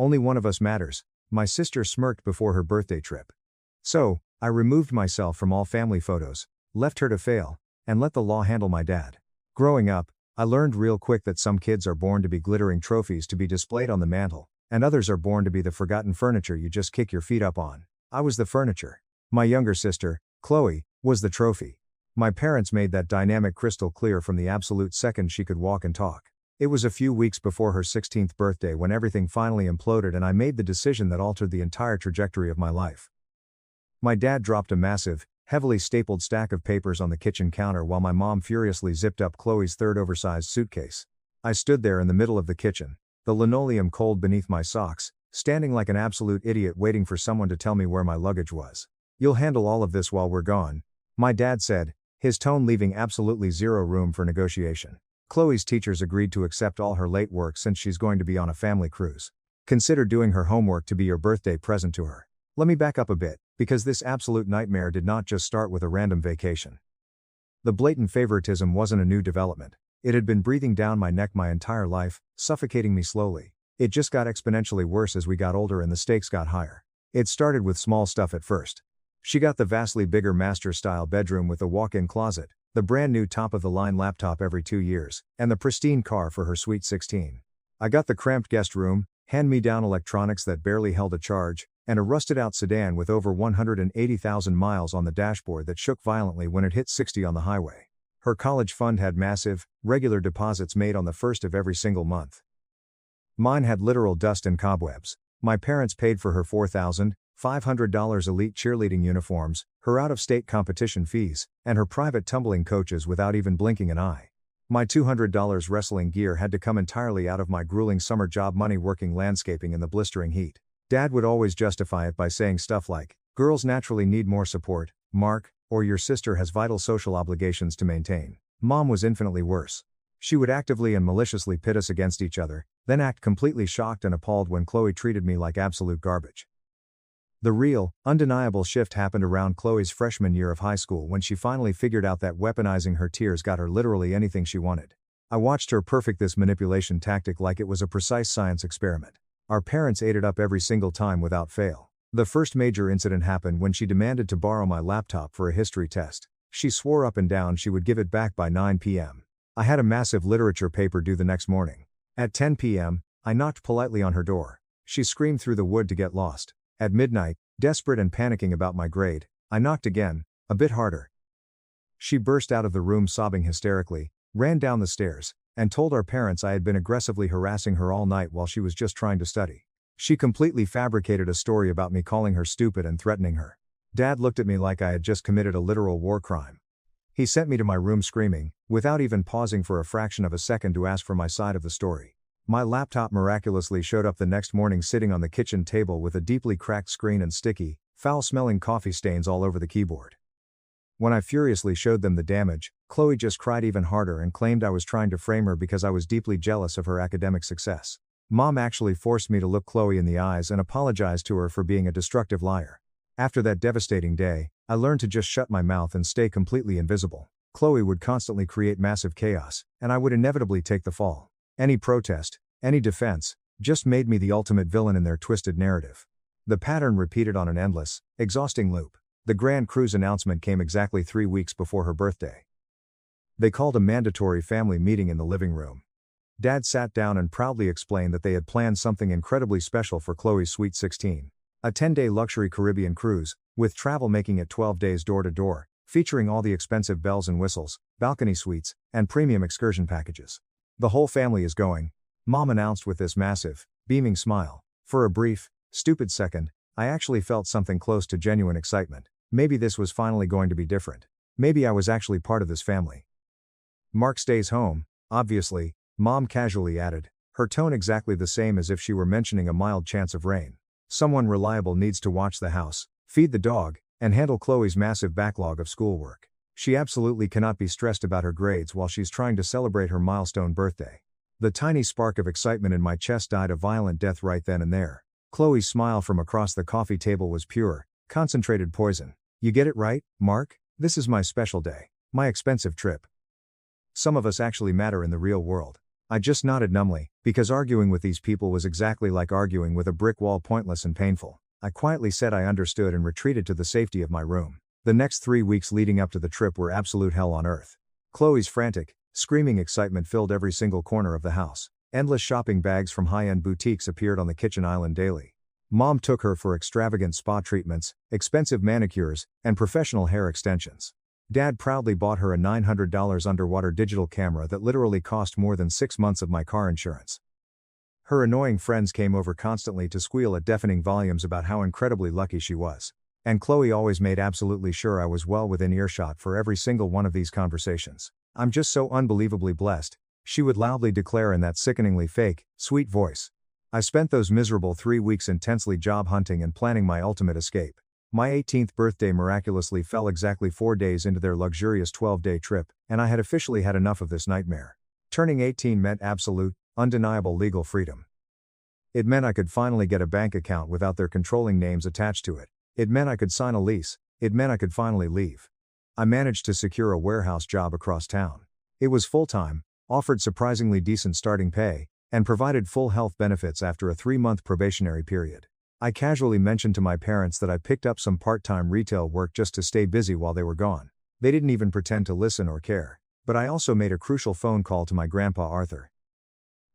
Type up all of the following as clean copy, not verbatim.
Only one of us matters. My sister smirked before her birthday trip. So, I removed myself from all family photos, left her to fail, and let the law handle my dad. Growing up, I learned real quick that some kids are born to be glittering trophies to be displayed on the mantle, and others are born to be the forgotten furniture you just kick your feet up on. I was the furniture. My younger sister, Chloe, was the trophy. My parents made that dynamic crystal clear from the absolute second she could walk and talk. It was a few weeks before her 16th birthday when everything finally imploded and I made the decision that altered the entire trajectory of my life. My dad dropped a massive, heavily stapled stack of papers on the kitchen counter while my mom furiously zipped up Chloe's third oversized suitcase. I stood there in the middle of the kitchen, the linoleum cold beneath my socks, standing like an absolute idiot waiting for someone to tell me where my luggage was. "You'll handle all of this while we're gone," my dad said, his tone leaving absolutely zero room for negotiation. Chloe's teachers agreed to accept all her late work since she's going to be on a family cruise. Consider doing her homework to be your birthday present to her. Let me back up a bit, because this absolute nightmare did not just start with a random vacation. The blatant favoritism wasn't a new development. It had been breathing down my neck my entire life, suffocating me slowly. It just got exponentially worse as we got older and the stakes got higher. It started with small stuff at first. She got the vastly bigger master-style bedroom with the walk-in closet, the brand new top-of-the-line laptop every 2 years, and the pristine car for her sweet 16. I got the cramped guest room, hand-me-down electronics that barely held a charge, and a rusted-out sedan with over 180,000 miles on the dashboard that shook violently when it hit 60 on the highway. Her college fund had massive, regular deposits made on the first of every single month. Mine had literal dust and cobwebs. My parents paid for her $4,500 elite cheerleading uniforms, her out-of-state competition fees, and her private tumbling coaches without even blinking an eye. My $200 wrestling gear had to come entirely out of my grueling summer job money working landscaping in the blistering heat. Dad would always justify it by saying stuff like, "Girls naturally need more support, Mark, or your sister has vital social obligations to maintain." Mom was infinitely worse. She would actively and maliciously pit us against each other, then act completely shocked and appalled when Chloe treated me like absolute garbage. The real, undeniable shift happened around Chloe's freshman year of high school when she finally figured out that weaponizing her tears got her literally anything she wanted. I watched her perfect this manipulation tactic like it was a precise science experiment. Our parents ate it up every single time without fail. The first major incident happened when she demanded to borrow my laptop for a history test. She swore up and down she would give it back by 9 p.m. I had a massive literature paper due the next morning. At 10 p.m., I knocked politely on her door. She screamed through the wood to get lost. At midnight, desperate and panicking about my grade, I knocked again, a bit harder. She burst out of the room sobbing hysterically, ran down the stairs, and told our parents I had been aggressively harassing her all night while she was just trying to study. She completely fabricated a story about me calling her stupid and threatening her. Dad looked at me like I had just committed a literal war crime. He sent me to my room screaming, without even pausing for a fraction of a second to ask for my side of the story. My laptop miraculously showed up the next morning sitting on the kitchen table with a deeply cracked screen and sticky, foul-smelling coffee stains all over the keyboard. When I furiously showed them the damage, Chloe just cried even harder and claimed I was trying to frame her because I was deeply jealous of her academic success. Mom actually forced me to look Chloe in the eyes and apologize to her for being a destructive liar. After that devastating day, I learned to just shut my mouth and stay completely invisible. Chloe would constantly create massive chaos, and I would inevitably take the fall. Any protest, any defense, just made me the ultimate villain in their twisted narrative. The pattern repeated on an endless, exhausting loop. The grand cruise announcement came exactly 3 weeks before her birthday. They called a mandatory family meeting in the living room. Dad sat down and proudly explained that they had planned something incredibly special for Chloe's sweet 16. A 10-day luxury Caribbean cruise, with travel making it 12 days door-to-door, featuring all the expensive bells and whistles, balcony suites, and premium excursion packages. "The whole family is going," Mom announced with this massive, beaming smile. For a brief, stupid second, I actually felt something close to genuine excitement. Maybe this was finally going to be different. Maybe I was actually part of this family. "Mark stays home, obviously," Mom casually added, her tone exactly the same as if she were mentioning a mild chance of rain. "Someone reliable needs to watch the house, feed the dog, and handle Chloe's massive backlog of schoolwork. She absolutely cannot be stressed about her grades while she's trying to celebrate her milestone birthday." The tiny spark of excitement in my chest died a violent death right then and there. Chloe's smile from across the coffee table was pure, concentrated poison. "You get it right, Mark? This is my special day. My expensive trip. Some of us actually matter in the real world." I just nodded numbly, because arguing with these people was exactly like arguing with a brick wall, pointless and painful. I quietly said I understood and retreated to the safety of my room. The next 3 weeks leading up to the trip were absolute hell on earth. Chloe's frantic, screaming excitement filled every single corner of the house. Endless shopping bags from high-end boutiques appeared on the kitchen island daily. Mom took her for extravagant spa treatments, expensive manicures, and professional hair extensions. Dad proudly bought her a $900 underwater digital camera that literally cost more than 6 months of my car insurance. Her annoying friends came over constantly to squeal at deafening volumes about how incredibly lucky she was. And Chloe always made absolutely sure I was well within earshot for every single one of these conversations. "I'm just so unbelievably blessed," she would loudly declare in that sickeningly fake, sweet voice. I spent those miserable 3 weeks intensely job hunting and planning my ultimate escape. My 18th birthday miraculously fell exactly 4 days into their luxurious 12-day trip, and I had officially had enough of this nightmare. Turning 18 meant absolute, undeniable legal freedom. It meant I could finally get a bank account without their controlling names attached to it. It meant I could sign a lease. It meant I could finally leave. I managed to secure a warehouse job across town. It was full-time, offered surprisingly decent starting pay, and provided full health benefits after a 3-month probationary period. I casually mentioned to my parents that I picked up some part-time retail work just to stay busy while they were gone. They didn't even pretend to listen or care. But I also made a crucial phone call to my grandpa Arthur.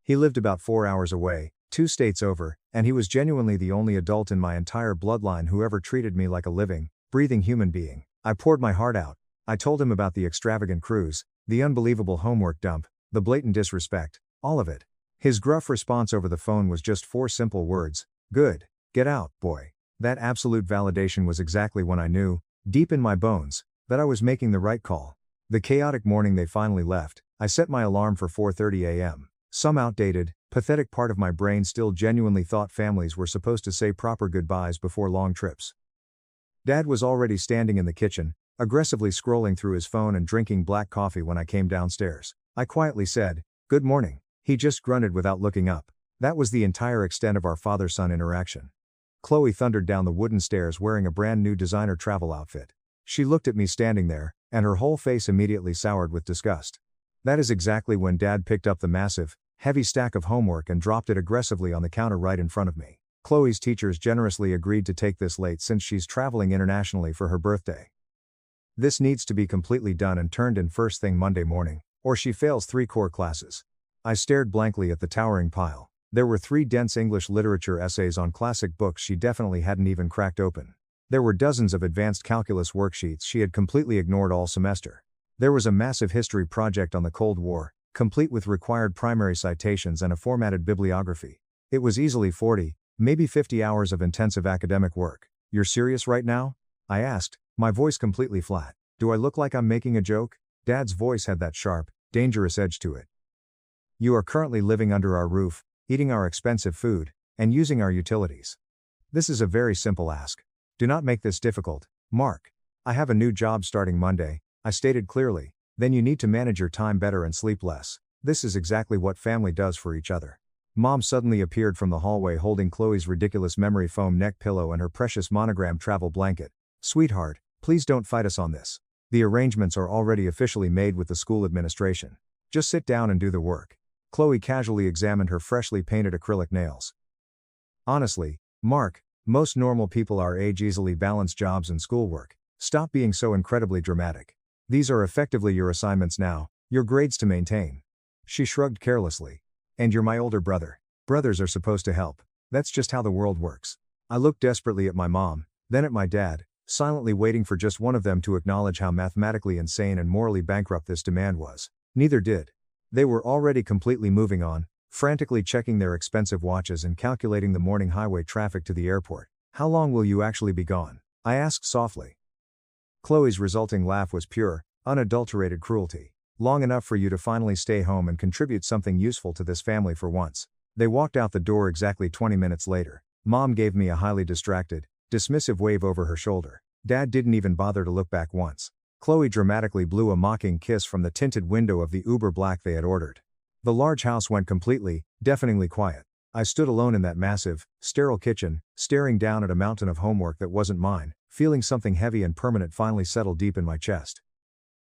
He lived about 4 hours away, 2 states over, and he was genuinely the only adult in my entire bloodline who ever treated me like a living, breathing human being. I poured my heart out. I told him about the extravagant cruise, the unbelievable homework dump, the blatant disrespect, all of it. His gruff response over the phone was just 4 simple words: "Good. Get out, boy." That absolute validation was exactly when I knew, deep in my bones, that I was making the right call. The chaotic morning they finally left, I set my alarm for 4:30 a.m. Some outdated, pathetic part of my brain still genuinely thought families were supposed to say proper goodbyes before long trips. Dad was already standing in the kitchen, aggressively scrolling through his phone and drinking black coffee when I came downstairs. I quietly said, "Good morning." He just grunted without looking up. That was the entire extent of our father-son interaction. Chloe thundered down the wooden stairs wearing a brand new designer travel outfit. She looked at me standing there, and her whole face immediately soured with disgust. That is exactly when Dad picked up the massive, heavy stack of homework and dropped it aggressively on the counter right in front of me. Chloe's teachers generously agreed to take this late since she's traveling internationally for her birthday. This needs to be completely done and turned in first thing Monday morning, or she fails 3 core classes. I stared blankly at the towering pile. There were 3 dense English literature essays on classic books she definitely hadn't even cracked open. There were dozens of advanced calculus worksheets she had completely ignored all semester. There was a massive history project on the Cold War, complete with required primary citations and a formatted bibliography. It was easily 40, maybe 50 hours of intensive academic work. "You're serious right now?" I asked, my voice completely flat. "Do I look like I'm making a joke?" Dad's voice had that sharp, dangerous edge to it. "You are currently living under our roof, eating our expensive food, and using our utilities. This is a very simple ask. Do not make this difficult, Mark. I have a new job starting Monday," I stated clearly. "Then you need to manage your time better and sleep less. This is exactly what family does for each other." Mom suddenly appeared from the hallway holding Chloe's ridiculous memory foam neck pillow and her precious monogram travel blanket. "Sweetheart, please don't fight us on this. The arrangements are already officially made with the school administration. Just sit down and do the work." Chloe casually examined her freshly painted acrylic nails. "Honestly, Mark, most normal people our age easily balance jobs and schoolwork. Stop being so incredibly dramatic. These are effectively your assignments now, your grades to maintain." She shrugged carelessly. "And you're my older brother. Brothers are supposed to help. That's just how the world works." I looked desperately at my mom, then at my dad, silently waiting for just one of them to acknowledge how mathematically insane and morally bankrupt this demand was. Neither did. They were already completely moving on, frantically checking their expensive watches and calculating the morning highway traffic to the airport. "How long will you actually be gone?" I asked softly. Chloe's resulting laugh was pure, unadulterated cruelty. "Long enough for you to finally stay home and contribute something useful to this family for once." They walked out the door exactly 20 minutes later. Mom gave me a highly distracted, dismissive wave over her shoulder. Dad didn't even bother to look back once. Chloe dramatically blew a mocking kiss from the tinted window of the Uber Black they had ordered. The large house went completely, deafeningly quiet. I stood alone in that massive, sterile kitchen, staring down at a mountain of homework that wasn't mine, feeling something heavy and permanent finally settle deep in my chest.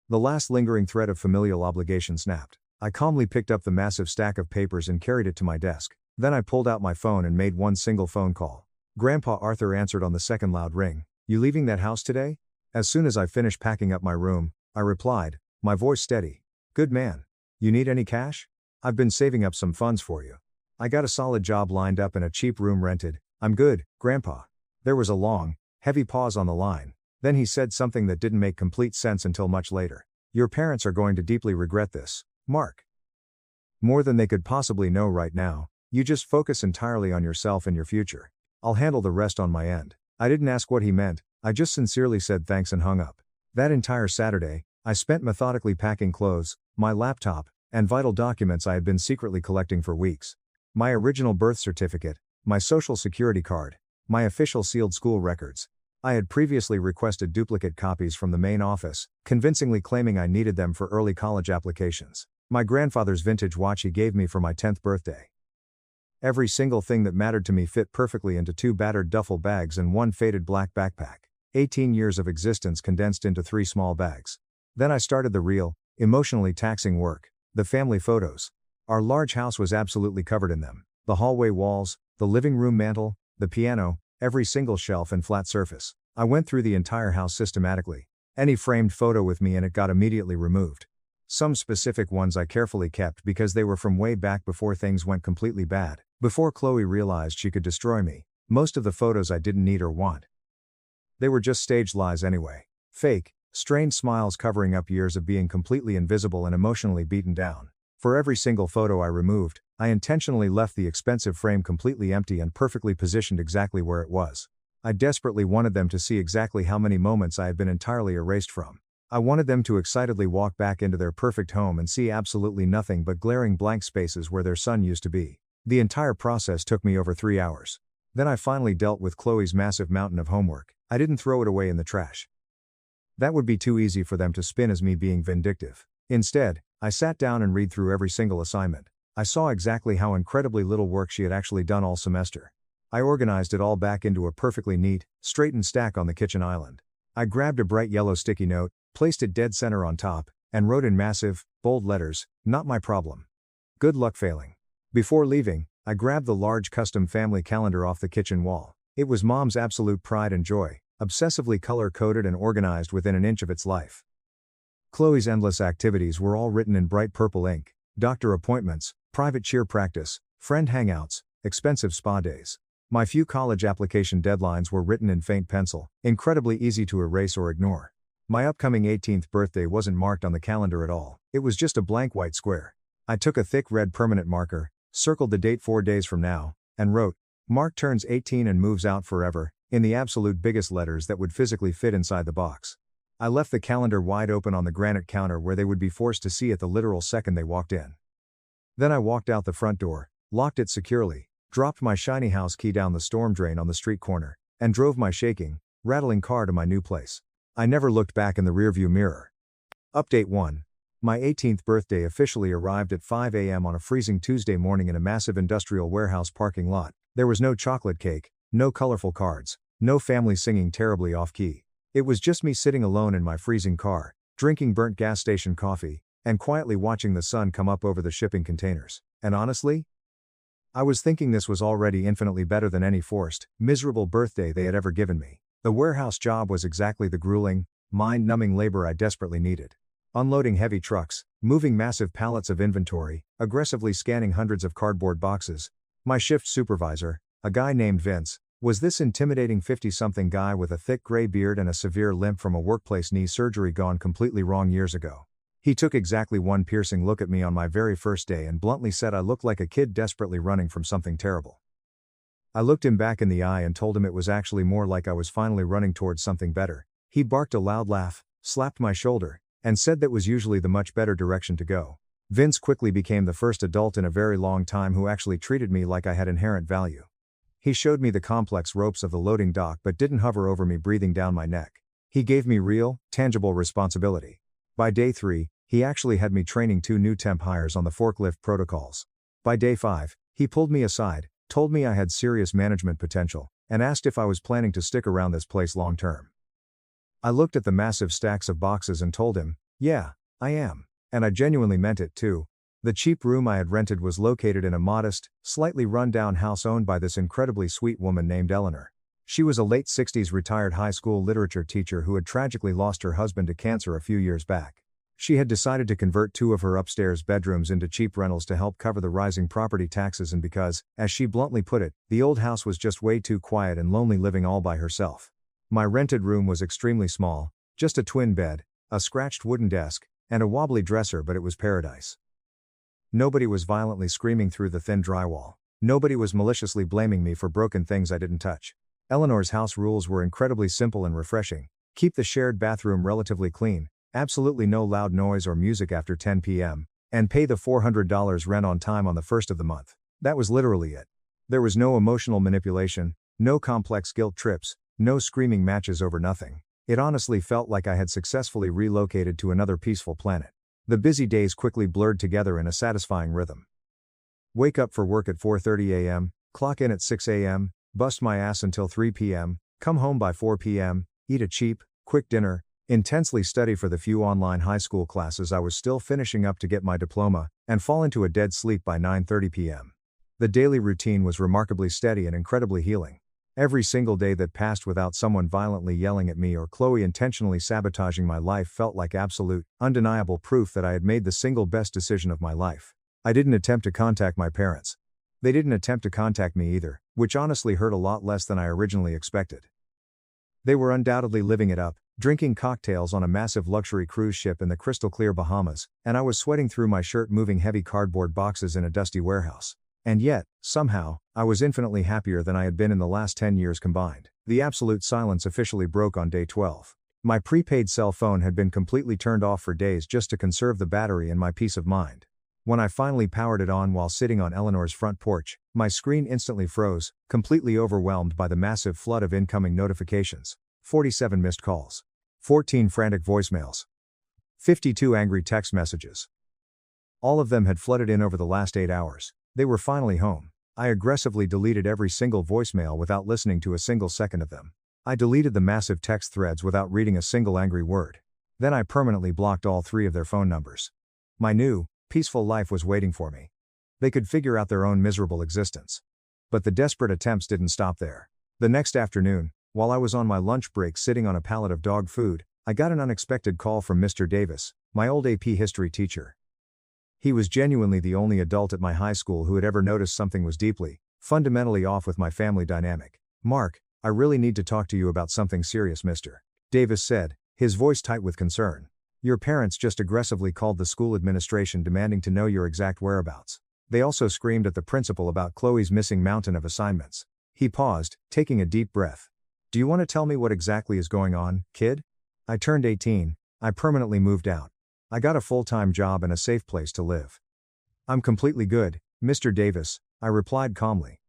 The last lingering thread of familial obligation snapped. I calmly picked up the massive stack of papers and carried it to my desk. Then I pulled out my phone and made one single phone call. Grandpa Arthur answered on the second loud ring. "You leaving that house today?" As soon as I finished packing up my room, I replied, my voice steady. "Good man. You need any cash? I've been saving up some funds for you. I got a solid job lined up and a cheap room rented. I'm good, Grandpa." There was a long, heavy pause on the line. Then he said something that didn't make complete sense until much later. "Your parents are going to deeply regret this, Mark. More than they could possibly know right now. You just focus entirely on yourself and your future. I'll handle the rest on my end." I didn't ask what he meant, I just sincerely said thanks and hung up. That entire Saturday, I spent methodically packing clothes, my laptop, and vital documents I had been secretly collecting for weeks. My original birth certificate, my social security card, my official sealed school records. I had previously requested duplicate copies from the main office, convincingly claiming I needed them for early college applications. My grandfather's vintage watch he gave me for my 10th birthday. Every single thing that mattered to me fit perfectly into 2 battered duffel bags and 1 faded black backpack. 18 years of existence condensed into 3 small bags. Then I started the real, emotionally taxing work, the family photos. Our large house was absolutely covered in them. The hallway walls, the living room mantel, the piano, every single shelf and flat surface. I went through the entire house systematically. Any framed photo with me in it got immediately removed. Some specific ones I carefully kept because they were from way back before things went completely bad. Before Chloe realized she could destroy me. Most of the photos I didn't need or want. They were just staged lies anyway. Fake, strained smiles covering up years of being completely invisible and emotionally beaten down. For every single photo I removed, I intentionally left the expensive frame completely empty and perfectly positioned exactly where it was. I desperately wanted them to see exactly how many moments I had been entirely erased from. I wanted them to excitedly walk back into their perfect home and see absolutely nothing but glaring blank spaces where their son used to be. The entire process took me over 3 hours. Then I finally dealt with Chloe's massive mountain of homework. I didn't throw it away in the trash. That would be too easy for them to spin as me being vindictive. Instead, I sat down and read through every single assignment. I saw exactly how incredibly little work she had actually done all semester. I organized it all back into a perfectly neat, straightened stack on the kitchen island. I grabbed a bright yellow sticky note, placed it dead center on top, and wrote in massive, bold letters, "Not my problem. Good luck failing." Before leaving, I grabbed the large custom family calendar off the kitchen wall. It was Mom's absolute pride and joy, obsessively color-coded and organized within an inch of its life. Chloe's endless activities were all written in bright purple ink: doctor appointments, private cheer practice, friend hangouts, expensive spa days. My few college application deadlines were written in faint pencil, incredibly easy to erase or ignore. My upcoming 18th birthday wasn't marked on the calendar at all, it was just a blank white square. I took a thick red permanent marker, circled the date 4 days from now, and wrote, "Mark turns 18 and moves out forever," in the absolute biggest letters that would physically fit inside the box. I left the calendar wide open on the granite counter where they would be forced to see it the literal second they walked in. Then I walked out the front door, locked it securely, dropped my shiny house key down the storm drain on the street corner, and drove my shaking, rattling car to my new place. I never looked back in the rearview mirror. Update 1. My 18th birthday officially arrived at 5 a.m. on a freezing Tuesday morning in a massive industrial warehouse parking lot. There was no chocolate cake, no colorful cards, no family singing terribly off-key. It was just me sitting alone in my freezing car, drinking burnt gas station coffee, and quietly watching the sun come up over the shipping containers. And honestly, I was thinking this was already infinitely better than any forced, miserable birthday they had ever given me. The warehouse job was exactly the grueling, mind-numbing labor I desperately needed. Unloading heavy trucks, moving massive pallets of inventory, aggressively scanning hundreds of cardboard boxes. My shift supervisor, a guy named Vince, was this intimidating 50-something guy with a thick gray beard and a severe limp from a workplace knee surgery gone completely wrong years ago. He took exactly one piercing look at me on my very first day and bluntly said I looked like a kid desperately running from something terrible. I looked him back in the eye and told him it was actually more like I was finally running towards something better. He barked a loud laugh, slapped my shoulder, and said that was usually the much better direction to go. Vince quickly became the first adult in a very long time who actually treated me like I had inherent value. He showed me the complex ropes of the loading dock but didn't hover over me breathing down my neck. He gave me real, tangible responsibility. By day 3, he actually had me training 2 new temp hires on the forklift protocols. By day 5, he pulled me aside, told me I had serious management potential, and asked if I was planning to stick around this place long term. I looked at the massive stacks of boxes and told him, "Yeah, I am." And I genuinely meant it too. The cheap room I had rented was located in a modest, slightly run-down house owned by this incredibly sweet woman named Eleanor. She was a late 60s retired high school literature teacher who had tragically lost her husband to cancer a few years back. She had decided to convert 2 of her upstairs bedrooms into cheap rentals to help cover the rising property taxes, and because, as she bluntly put it, the old house was just way too quiet and lonely living all by herself. My rented room was extremely small, just a twin bed, a scratched wooden desk, and a wobbly dresser, but it was paradise. Nobody was violently screaming through the thin drywall. Nobody was maliciously blaming me for broken things I didn't touch. Eleanor's house rules were incredibly simple and refreshing. Keep the shared bathroom relatively clean, absolutely no loud noise or music after 10 p.m., and pay the $400 rent on time on the first of the month. That was literally it. There was no emotional manipulation, no complex guilt trips, no screaming matches over nothing. It honestly felt like I had successfully relocated to another peaceful planet. The busy days quickly blurred together in a satisfying rhythm. Wake up for work at 4:30 a.m., clock in at 6 a.m., bust my ass until 3 p.m., come home by 4 p.m., eat a cheap, quick dinner, intensely study for the few online high school classes I was still finishing up to get my diploma, and fall into a dead sleep by 9:30 p.m. The daily routine was remarkably steady and incredibly healing. Every single day that passed without someone violently yelling at me or Chloe intentionally sabotaging my life felt like absolute, undeniable proof that I had made the single best decision of my life. I didn't attempt to contact my parents. They didn't attempt to contact me either, which honestly hurt a lot less than I originally expected. They were undoubtedly living it up, drinking cocktails on a massive luxury cruise ship in the crystal clear Bahamas, and I was sweating through my shirt moving heavy cardboard boxes in a dusty warehouse. And yet, somehow, I was infinitely happier than I had been in the last 10 years combined. The absolute silence officially broke on day 12. My prepaid cell phone had been completely turned off for days just to conserve the battery and my peace of mind. When I finally powered it on while sitting on Eleanor's front porch, my screen instantly froze, completely overwhelmed by the massive flood of incoming notifications. 47 missed calls. 14 frantic voicemails. 52 angry text messages. All of them had flooded in over the last 8 hours. They were finally home. I aggressively deleted every single voicemail without listening to a single second of them. I deleted the massive text threads without reading a single angry word. Then I permanently blocked all 3 of their phone numbers. My new, peaceful life was waiting for me. They could figure out their own miserable existence. But the desperate attempts didn't stop there. The next afternoon, while I was on my lunch break sitting on a pallet of dog food, I got an unexpected call from Mr. Davis, my old AP history teacher. He was genuinely the only adult at my high school who had ever noticed something was deeply, fundamentally off with my family dynamic. "Mark, I really need to talk to you about something serious, Mr. Davis said, his voice tight with concern. Your parents just aggressively called the school administration demanding to know your exact whereabouts. They also screamed at the principal about Chloe's missing mountain of assignments." He paused, taking a deep breath. "Do you want to tell me what exactly is going on, kid? I turned 18, I permanently moved out. I got a full-time job and a safe place to live. I'm completely good, Mr. Davis," I replied calmly.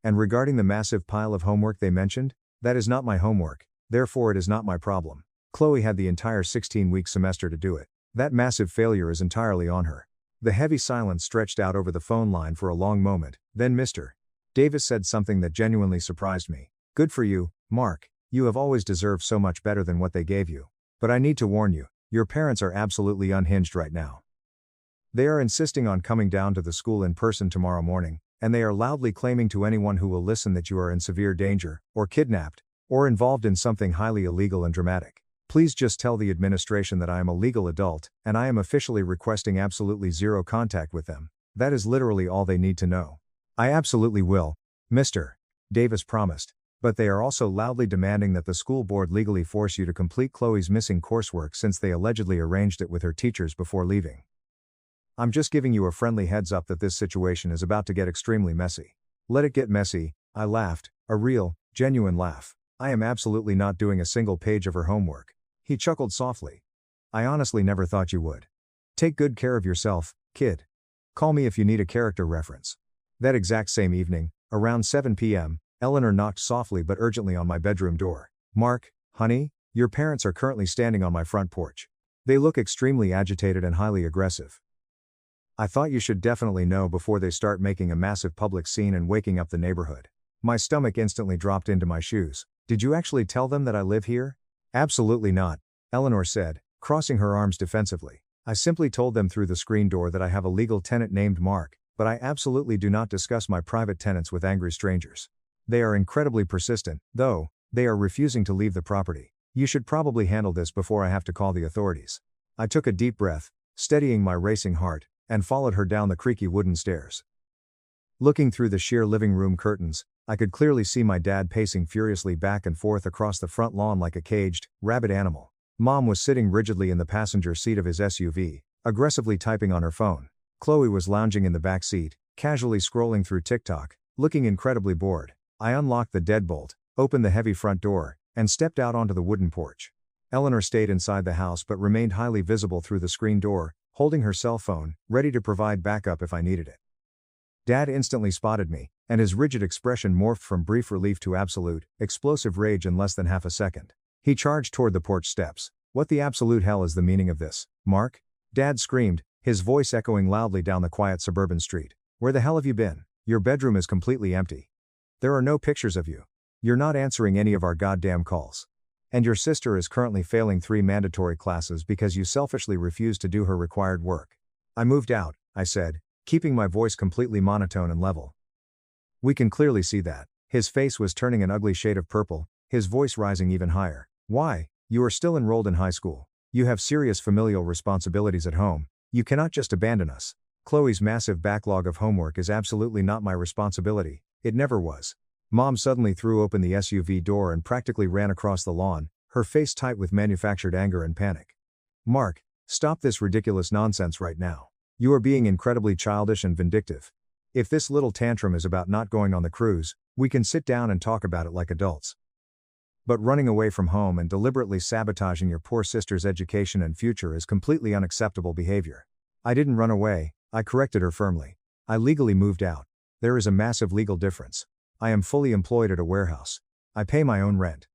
"And regarding the massive pile of homework they mentioned, that is not my homework, therefore it is not my problem. Chloe had the entire 16-week semester to do it. That massive failure is entirely on her." The heavy silence stretched out over the phone line for a long moment, then Mr. Davis said something that genuinely surprised me. "Good for you, Mark, you have always deserved so much better than what they gave you. But I need to warn you, your parents are absolutely unhinged right now. They are insisting on coming down to the school in person tomorrow morning, and they are loudly claiming to anyone who will listen that you are in severe danger, or kidnapped, or involved in something highly illegal and dramatic. Please just tell the administration that I am a legal adult, and I am officially requesting absolutely zero contact with them. That is literally all they need to know." "I absolutely will, Mr. Davis promised. But they are also loudly demanding that the school board legally force you to complete Chloe's missing coursework since they allegedly arranged it with her teachers before leaving. I'm just giving you a friendly heads up that this situation is about to get extremely messy." "Let it get messy," I laughed, a real, genuine laugh. "I am absolutely not doing a single page of her homework." He chuckled softly. "I honestly never thought you would. Take good care of yourself, kid. Call me if you need a character reference." That exact same evening, around 7 p.m., Eleanor knocked softly but urgently on my bedroom door. "Mark, honey, your parents are currently standing on my front porch. They look extremely agitated and highly aggressive. I thought you should definitely know before they start making a massive public scene and waking up the neighborhood." My stomach instantly dropped into my shoes. "Did you actually tell them that I live here?" "Absolutely not," Eleanor said, crossing her arms defensively. I simply told them through the screen door that I have a legal tenant named Mark, but I absolutely do not discuss my private tenants with angry strangers. They are incredibly persistent, though. They are refusing to leave the property. You should probably handle this before I have to call the authorities. I took a deep breath, steadying my racing heart, and followed her down the creaky wooden stairs. Looking through the sheer living room curtains, I could clearly see my dad pacing furiously back and forth across the front lawn like a caged, rabid animal. Mom was sitting rigidly in the passenger seat of his SUV, aggressively typing on her phone. Chloe was lounging in the back seat, casually scrolling through TikTok, looking incredibly bored. I unlocked the deadbolt, opened the heavy front door, and stepped out onto the wooden porch. Eleanor stayed inside the house but remained highly visible through the screen door, holding her cell phone, ready to provide backup if I needed it. Dad instantly spotted me, and his rigid expression morphed from brief relief to absolute, explosive rage in less than half a second. He charged toward the porch steps. "What the absolute hell is the meaning of this, Mark?" Dad screamed, his voice echoing loudly down the quiet suburban street. "Where the hell have you been? Your bedroom is completely empty. There are no pictures of you. You're not answering any of our goddamn calls. And your sister is currently failing 3 mandatory classes because you selfishly refused to do her required work." "I moved out," I said, keeping my voice completely monotone and level. "We can clearly see that." His face was turning an ugly shade of purple, his voice rising even higher. "Why? You are still enrolled in high school. You have serious familial responsibilities at home. You cannot just abandon us. Chloe's massive backlog of homework is absolutely not my responsibility. It never was." Mom suddenly threw open the SUV door and practically ran across the lawn, her face tight with manufactured anger and panic. "Mark, stop this ridiculous nonsense right now. You are being incredibly childish and vindictive. If this little tantrum is about not going on the cruise, we can sit down and talk about it like adults. But running away from home and deliberately sabotaging your poor sister's education and future is completely unacceptable behavior." "I didn't run away," I corrected her firmly. "I legally moved out. There is a massive legal difference. I am fully employed at a warehouse. I pay my own rent.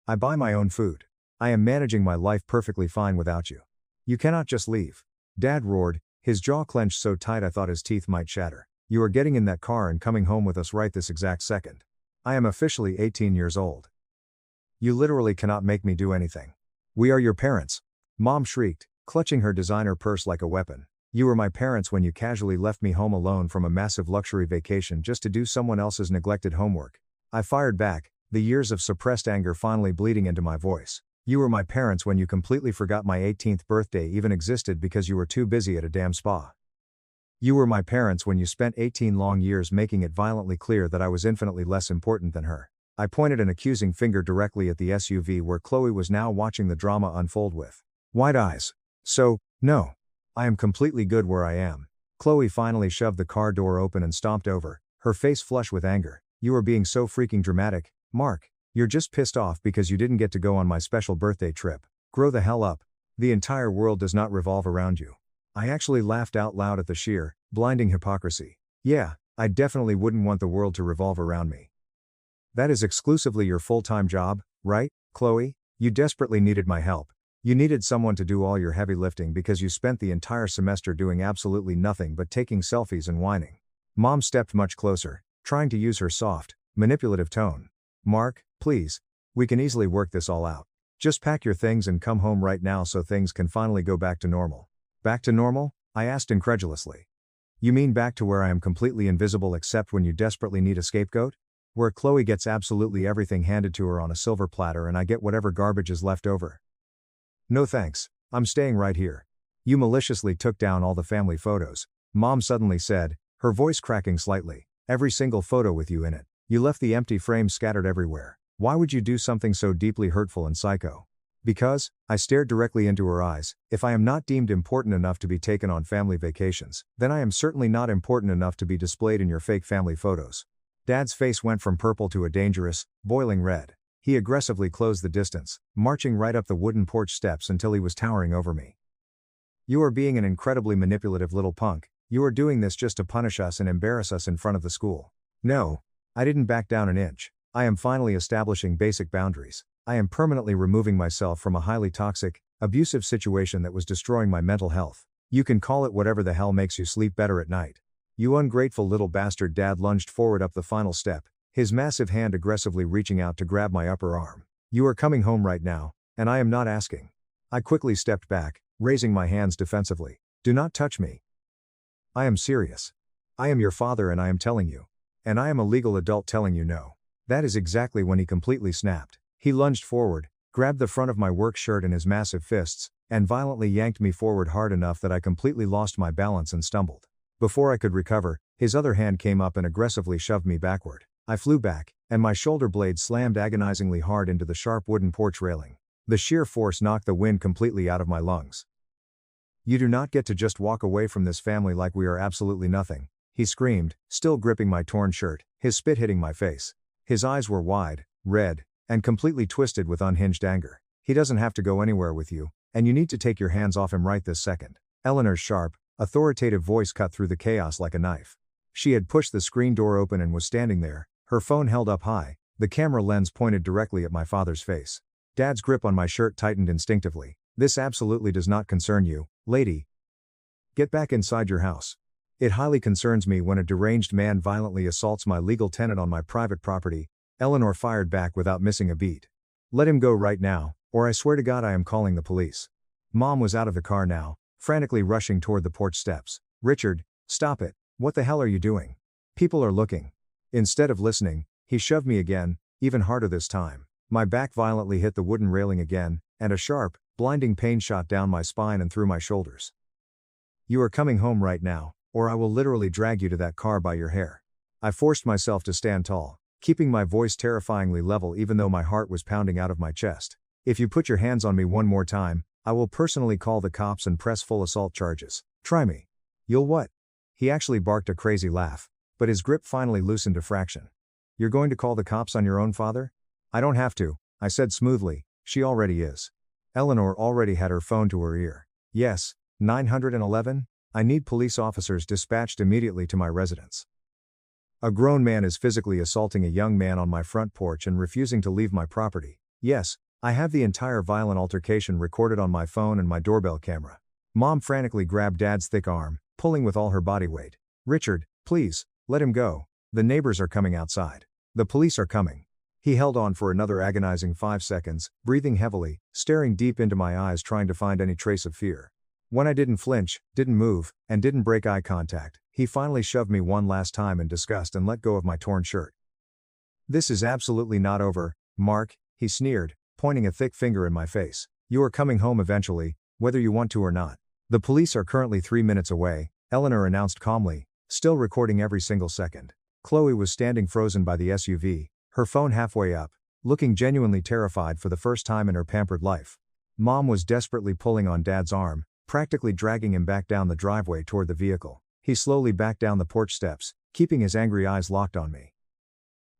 I buy my own food. I am managing my life perfectly fine without you. You cannot just leave." Dad roared, his jaw clenched so tight I thought his teeth might shatter. "You are getting in that car and coming home with us right this exact second. I am officially 18 years old. You literally cannot make me do anything. We are your parents." Mom shrieked, clutching her designer purse like a weapon. "You were my parents when you casually left me home alone from a massive luxury vacation just to do someone else's neglected homework." I fired back, the years of suppressed anger finally bleeding into my voice. "You were my parents when you completely forgot my 18th birthday even existed because you were too busy at a damn spa. You were my parents when you spent 18 long years making it violently clear that I was infinitely less important than her." I pointed an accusing finger directly at the SUV where Chloe was now watching the drama unfold with wide eyes. "So, no. I am completely good where I am." Chloe finally shoved the car door open and stomped over, her face flush with anger. "You are being so freaking dramatic, Mark. You're just pissed off because you didn't get to go on my special birthday trip. Grow the hell up. The entire world does not revolve around you." I actually laughed out loud at the sheer, blinding hypocrisy. "Yeah, I definitely wouldn't want the world to revolve around me. That is exclusively your full-time job, right, Chloe? You desperately needed my help. You needed someone to do all your heavy lifting because you spent the entire semester doing absolutely nothing but taking selfies and whining." Mom stepped much closer, trying to use her soft, manipulative tone. "Mark, please. We can easily work this all out. Just pack your things and come home right now so things can finally go back to normal." "Back to normal?" I asked incredulously. "You mean back to where I am completely invisible except when you desperately need a scapegoat? Where Chloe gets absolutely everything handed to her on a silver platter and I get whatever garbage is left over? No thanks, I'm staying right here." "You maliciously took down all the family photos," Mom suddenly said, her voice cracking slightly. "Every single photo with you in it. You left the empty frames scattered everywhere. Why would you do something so deeply hurtful and psycho?" "Because," I stared directly into her eyes, "if I am not deemed important enough to be taken on family vacations, then I am certainly not important enough to be displayed in your fake family photos." Dad's face went from purple to a dangerous, boiling red. He aggressively closed the distance, marching right up the wooden porch steps until he was towering over me. "You are being an incredibly manipulative little punk. You are doing this just to punish us and embarrass us in front of the school." "No. I didn't back down an inch. I am finally establishing basic boundaries. I am permanently removing myself from a highly toxic, abusive situation that was destroying my mental health. You can call it whatever the hell makes you sleep better at night." "You ungrateful little bastard." Dad lunged forward up the final step, his massive hand aggressively reaching out to grab my upper arm. "You are coming home right now, and I am not asking." I quickly stepped back, raising my hands defensively. Do not touch me. I am serious. I am your father and I am telling you. And I am a legal adult telling you no. That is exactly when he completely snapped. He lunged forward, grabbed the front of my work shirt in his massive fists, and violently yanked me forward hard enough that I completely lost my balance and stumbled. Before I could recover, his other hand came up and aggressively shoved me backward. I flew back, and my shoulder blade slammed agonizingly hard into the sharp wooden porch railing. The sheer force knocked the wind completely out of my lungs. You do not get to just walk away from this family like we are absolutely nothing, he screamed, still gripping my torn shirt, his spit hitting my face. His eyes were wide, red, and completely twisted with unhinged anger. He doesn't have to go anywhere with you, and you need to take your hands off him right this second. Eleanor's sharp, authoritative voice cut through the chaos like a knife. She had pushed the screen door open and was standing there, her phone held up high, the camera lens pointed directly at my father's face. Dad's grip on my shirt tightened instinctively. This absolutely does not concern you, lady. Get back inside your house. It highly concerns me when a deranged man violently assaults my legal tenant on my private property. Eleanor fired back without missing a beat. Let him go right now, or I swear to God I am calling the police. Mom was out of the car now, frantically rushing toward the porch steps. Richard, stop it. What the hell are you doing? People are looking. Instead of listening, he shoved me again, even harder this time. My back violently hit the wooden railing again, and a sharp, blinding pain shot down my spine and through my shoulders. You are coming home right now, or I will literally drag you to that car by your hair. I forced myself to stand tall, keeping my voice terrifyingly level even though my heart was pounding out of my chest. If you put your hands on me one more time, I will personally call the cops and press full assault charges. Try me. You'll what? He actually barked a crazy laugh, but his grip finally loosened a fraction. You're going to call the cops on your own father? I don't have to, I said smoothly, she already is. Eleanor already had her phone to her ear. Yes, 911, I need police officers dispatched immediately to my residence. A grown man is physically assaulting a young man on my front porch and refusing to leave my property. Yes, I have the entire violent altercation recorded on my phone and my doorbell camera. Mom frantically grabbed Dad's thick arm, pulling with all her body weight. Richard, please, let him go. The neighbors are coming outside. The police are coming. He held on for another agonizing 5 seconds, breathing heavily, staring deep into my eyes trying to find any trace of fear. When I didn't flinch, didn't move, and didn't break eye contact, he finally shoved me one last time in disgust and let go of my torn shirt. This is absolutely not over, Mark, he sneered, pointing a thick finger in my face. You are coming home eventually, whether you want to or not. The police are currently 3 minutes away, Eleanor announced calmly, still recording every single second. Chloe was standing frozen by the SUV, her phone halfway up, looking genuinely terrified for the first time in her pampered life. Mom was desperately pulling on Dad's arm, practically dragging him back down the driveway toward the vehicle. He slowly backed down the porch steps, keeping his angry eyes locked on me.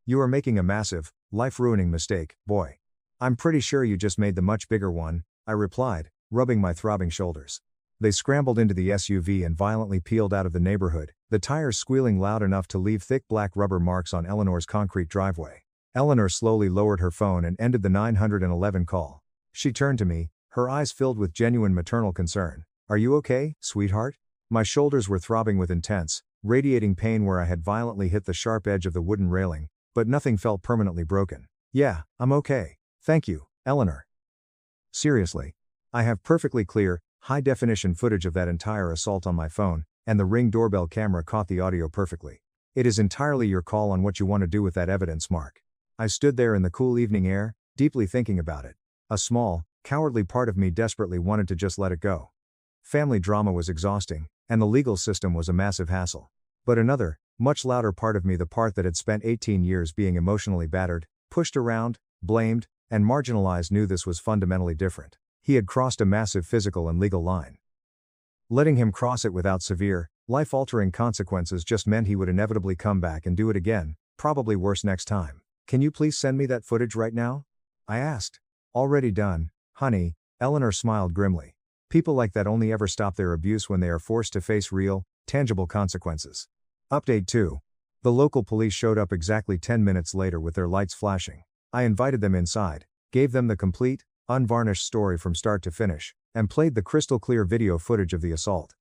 You are making a massive, life-ruining mistake, boy. I'm pretty sure you just made the much bigger one, I replied, rubbing my throbbing shoulders. They scrambled into the SUV and violently peeled out of the neighborhood, the tires squealing loud enough to leave thick black rubber marks on Eleanor's concrete driveway. Eleanor slowly lowered her phone and ended the 911 call. She turned to me, her eyes filled with genuine maternal concern. Are you okay, sweetheart? My shoulders were throbbing with intense, radiating pain where I had violently hit the sharp edge of the wooden railing, but nothing felt permanently broken. Yeah, I'm okay. Thank you, Eleanor. Seriously. I have perfectly clear, high-definition footage of that entire assault on my phone, and the Ring doorbell camera caught the audio perfectly. It is entirely your call on what you want to do with that evidence, Mark. I stood there in the cool evening air, deeply thinking about it. A small, cowardly part of me desperately wanted to just let it go. Family drama was exhausting, and the legal system was a massive hassle. But another, much louder part of me, the part that had spent 18 years being emotionally battered, pushed around, blamed, and marginalized, knew this was fundamentally different. He had crossed a massive physical and legal line. Letting him cross it without severe, life-altering consequences just meant he would inevitably come back and do it again, probably worse next time. Can you please send me that footage right now? I asked. Already done, honey, Eleanor smiled grimly. People like that only ever stop their abuse when they are forced to face real, tangible consequences. Update 2. The local police showed up exactly 10 minutes later with their lights flashing. I invited them inside, gave them the complete, unvarnished story from start to finish, and played the crystal clear video footage of the assault.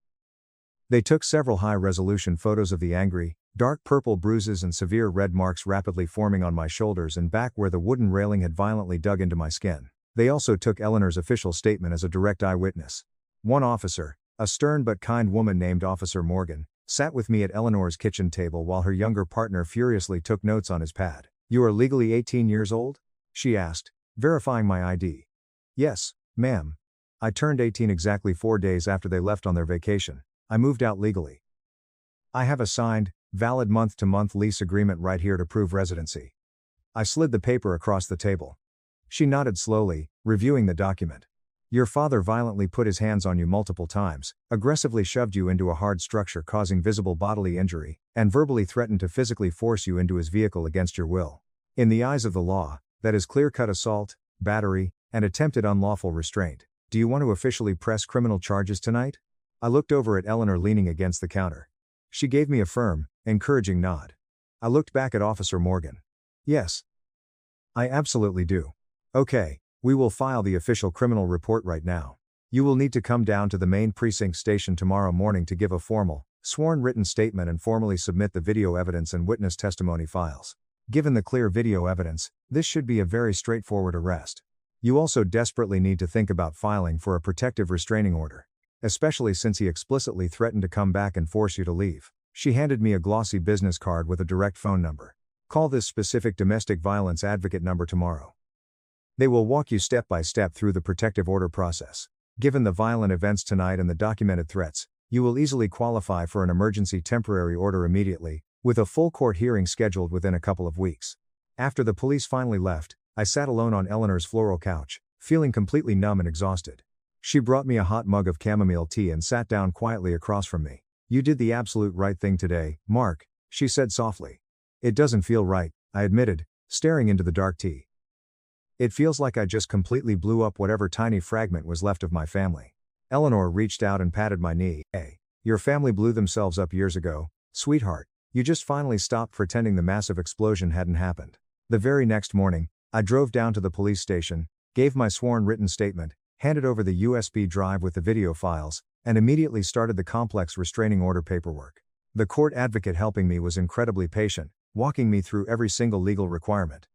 They took several high-resolution photos of the angry, dark purple bruises and severe red marks rapidly forming on my shoulders and back where the wooden railing had violently dug into my skin. They also took Eleanor's official statement as a direct eyewitness. One officer, a stern but kind woman named Officer Morgan, sat with me at Eleanor's kitchen table while her younger partner furiously took notes on his pad. "You are legally 18 years old?" she asked, verifying my ID. "Yes, ma'am. I turned 18 exactly 4 days after they left on their vacation. I moved out legally. I have a signed, valid month-to-month lease agreement right here to prove residency." I slid the paper across the table. She nodded slowly, reviewing the document. "Your father violently put his hands on you multiple times, aggressively shoved you into a hard structure causing visible bodily injury, and verbally threatened to physically force you into his vehicle against your will. In the eyes of the law, that is clear-cut assault, battery, and attempted unlawful restraint. Do you want to officially press criminal charges tonight?" I looked over at Eleanor leaning against the counter. She gave me a firm, encouraging nod. I looked back at Officer Morgan. "Yes. I absolutely do." "Okay, we will file the official criminal report right now. You will need to come down to the main precinct station tomorrow morning to give a formal, sworn written statement and formally submit the video evidence and witness testimony files. Given the clear video evidence, this should be a very straightforward arrest. You also desperately need to think about filing for a protective restraining order. Especially since he explicitly threatened to come back and force you to leave." She handed me a glossy business card with a direct phone number. "Call this specific domestic violence advocate number tomorrow. They will walk you step by step through the protective order process. Given the violent events tonight and the documented threats, you will easily qualify for an emergency temporary order immediately, with a full court hearing scheduled within a couple of weeks." After the police finally left, I sat alone on Eleanor's floral couch, feeling completely numb and exhausted. She brought me a hot mug of chamomile tea and sat down quietly across from me. "You did the absolute right thing today, Mark," she said softly. "It doesn't feel right," I admitted, staring into the dark tea. "It feels like I just completely blew up whatever tiny fragment was left of my family." Eleanor reached out and patted my knee. "Hey, your family blew themselves up years ago, sweetheart. You just finally stopped pretending the massive explosion hadn't happened." The very next morning, I drove down to the police station, gave my sworn written statement, handed over the USB drive with the video files, and immediately started the complex restraining order paperwork. The court advocate helping me was incredibly patient, walking me through every single legal requirement.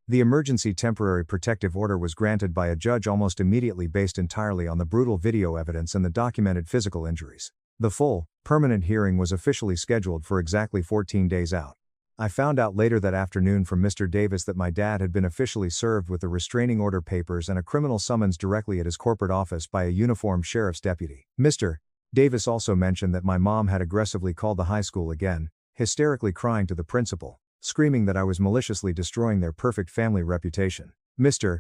The emergency temporary protective order was granted by a judge almost immediately based entirely on the brutal video evidence and the documented physical injuries. The full, permanent hearing was officially scheduled for exactly 14 days out. I found out later that afternoon from Mr. Davis that my dad had been officially served with the restraining order papers and a criminal summons directly at his corporate office by a uniformed sheriff's deputy. Mr. Davis also mentioned that my mom had aggressively called the high school again, hysterically crying to the principal, screaming that I was maliciously destroying their perfect family reputation. Mr.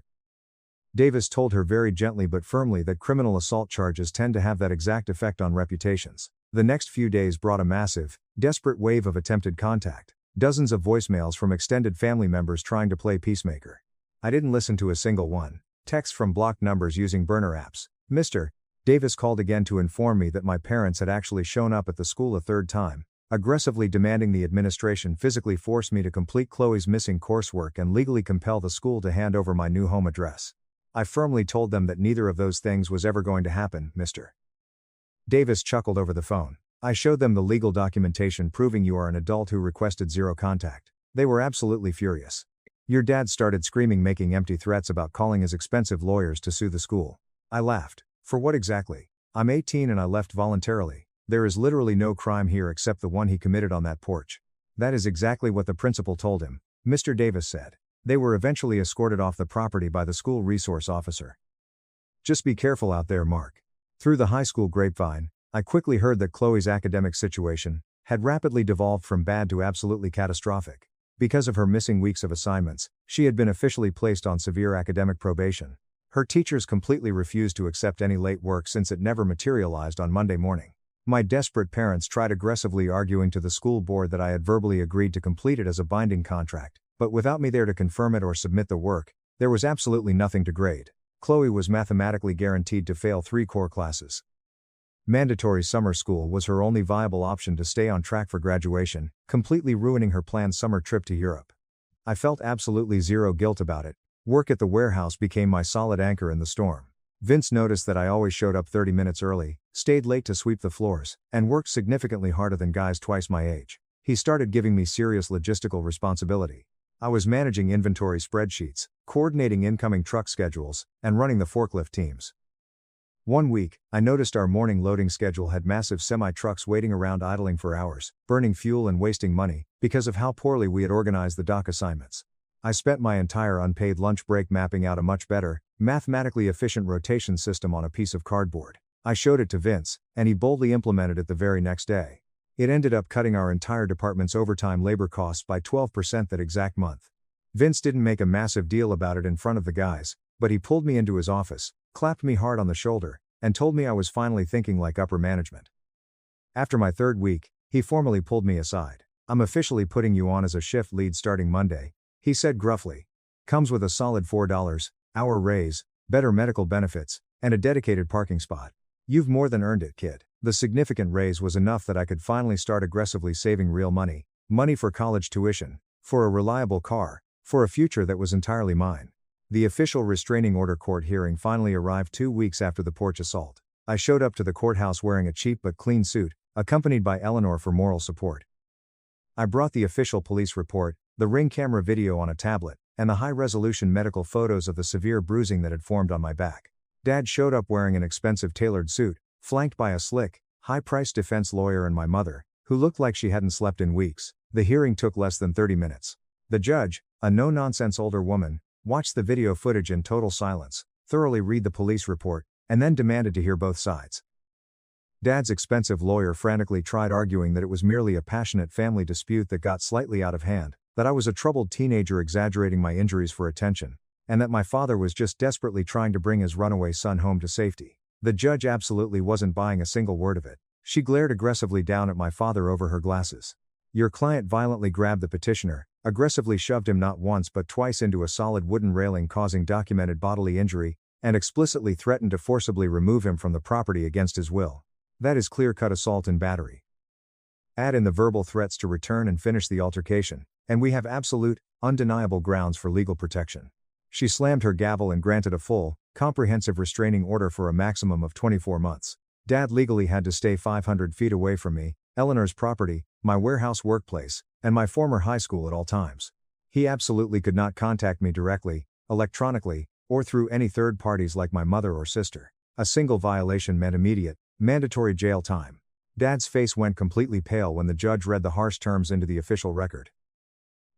Davis told her very gently but firmly that criminal assault charges tend to have that exact effect on reputations. The next few days brought a massive, desperate wave of attempted contact. Dozens of voicemails from extended family members trying to play peacemaker. I didn't listen to a single one. Texts from blocked numbers using burner apps. Mr. Davis called again to inform me that my parents had actually shown up at the school a third time, aggressively demanding the administration physically force me to complete Chloe's missing coursework and legally compel the school to hand over my new home address. I firmly told them that neither of those things was ever going to happen. Mr. Davis chuckled over the phone. "I showed them the legal documentation proving you are an adult who requested zero contact. They were absolutely furious. Your dad started screaming, making empty threats about calling his expensive lawyers to sue the school." I laughed. "For what exactly? I'm 18 and I left voluntarily. There is literally no crime here except the one he committed on that porch." "That is exactly what the principal told him," Mr. Davis said. They were eventually escorted off the property by the school resource officer. "Just be careful out there, Mark." Through the high school grapevine, I quickly heard that Chloe's academic situation had rapidly devolved from bad to absolutely catastrophic. Because of her missing weeks of assignments, she had been officially placed on severe academic probation. Her teachers completely refused to accept any late work since it never materialized on Monday morning. My desperate parents tried aggressively arguing to the school board that I had verbally agreed to complete it as a binding contract, but without me there to confirm it or submit the work, there was absolutely nothing to grade. Chloe was mathematically guaranteed to fail 3 core classes. Mandatory summer school was her only viable option to stay on track for graduation, completely ruining her planned summer trip to Europe. I felt absolutely zero guilt about it. Work at the warehouse became my solid anchor in the storm. Vince noticed that I always showed up 30 minutes early, stayed late to sweep the floors, and worked significantly harder than guys twice my age. He started giving me serious logistical responsibility. I was managing inventory spreadsheets, coordinating incoming truck schedules, and running the forklift teams. One week, I noticed our morning loading schedule had massive semi-trucks waiting around idling for hours, burning fuel and wasting money, because of how poorly we had organized the dock assignments. I spent my entire unpaid lunch break mapping out a much better, mathematically efficient rotation system on a piece of cardboard. I showed it to Vince, and he boldly implemented it the very next day. It ended up cutting our entire department's overtime labor costs by 12% that exact month. Vince didn't make a massive deal about it in front of the guys, but he pulled me into his office, clapped me hard on the shoulder, and told me I was finally thinking like upper management. After my third week, he formally pulled me aside. "I'm officially putting you on as a shift lead starting Monday," he said gruffly. "Comes with a solid $4 hour raise, better medical benefits, and a dedicated parking spot. You've more than earned it, kid." The significant raise was enough that I could finally start aggressively saving real money for college tuition, for a reliable car, for a future that was entirely mine. The official restraining order court hearing finally arrived 2 weeks after the porch assault. I showed up to the courthouse wearing a cheap but clean suit, accompanied by Eleanor for moral support. I brought the official police report, the ring camera video on a tablet, and the high-resolution medical photos of the severe bruising that had formed on my back. Dad showed up wearing an expensive tailored suit, flanked by a slick, high-priced defense lawyer and my mother, who looked like she hadn't slept in weeks. The hearing took less than 30 minutes. The judge, a no-nonsense older woman, watched the video footage in total silence, thoroughly read the police report, and then demanded to hear both sides. Dad's expensive lawyer frantically tried arguing that it was merely a passionate family dispute that got slightly out of hand, that I was a troubled teenager exaggerating my injuries for attention, and that my father was just desperately trying to bring his runaway son home to safety. The judge absolutely wasn't buying a single word of it. She glared aggressively down at my father over her glasses. "Your client violently grabbed the petitioner, aggressively shoved him not once but twice into a solid wooden railing causing documented bodily injury, and explicitly threatened to forcibly remove him from the property against his will. That is clear-cut assault and battery. Add in the verbal threats to return and finish the altercation, and we have absolute, undeniable grounds for legal protection." She slammed her gavel and granted a full, comprehensive restraining order for a maximum of 24 months. Dad legally had to stay 500 feet away from me, Eleanor's property, my warehouse workplace, and my former high school at all times. He absolutely could not contact me directly, electronically, or through any third parties like my mother or sister. A single violation meant immediate, mandatory jail time. Dad's face went completely pale when the judge read the harsh terms into the official record.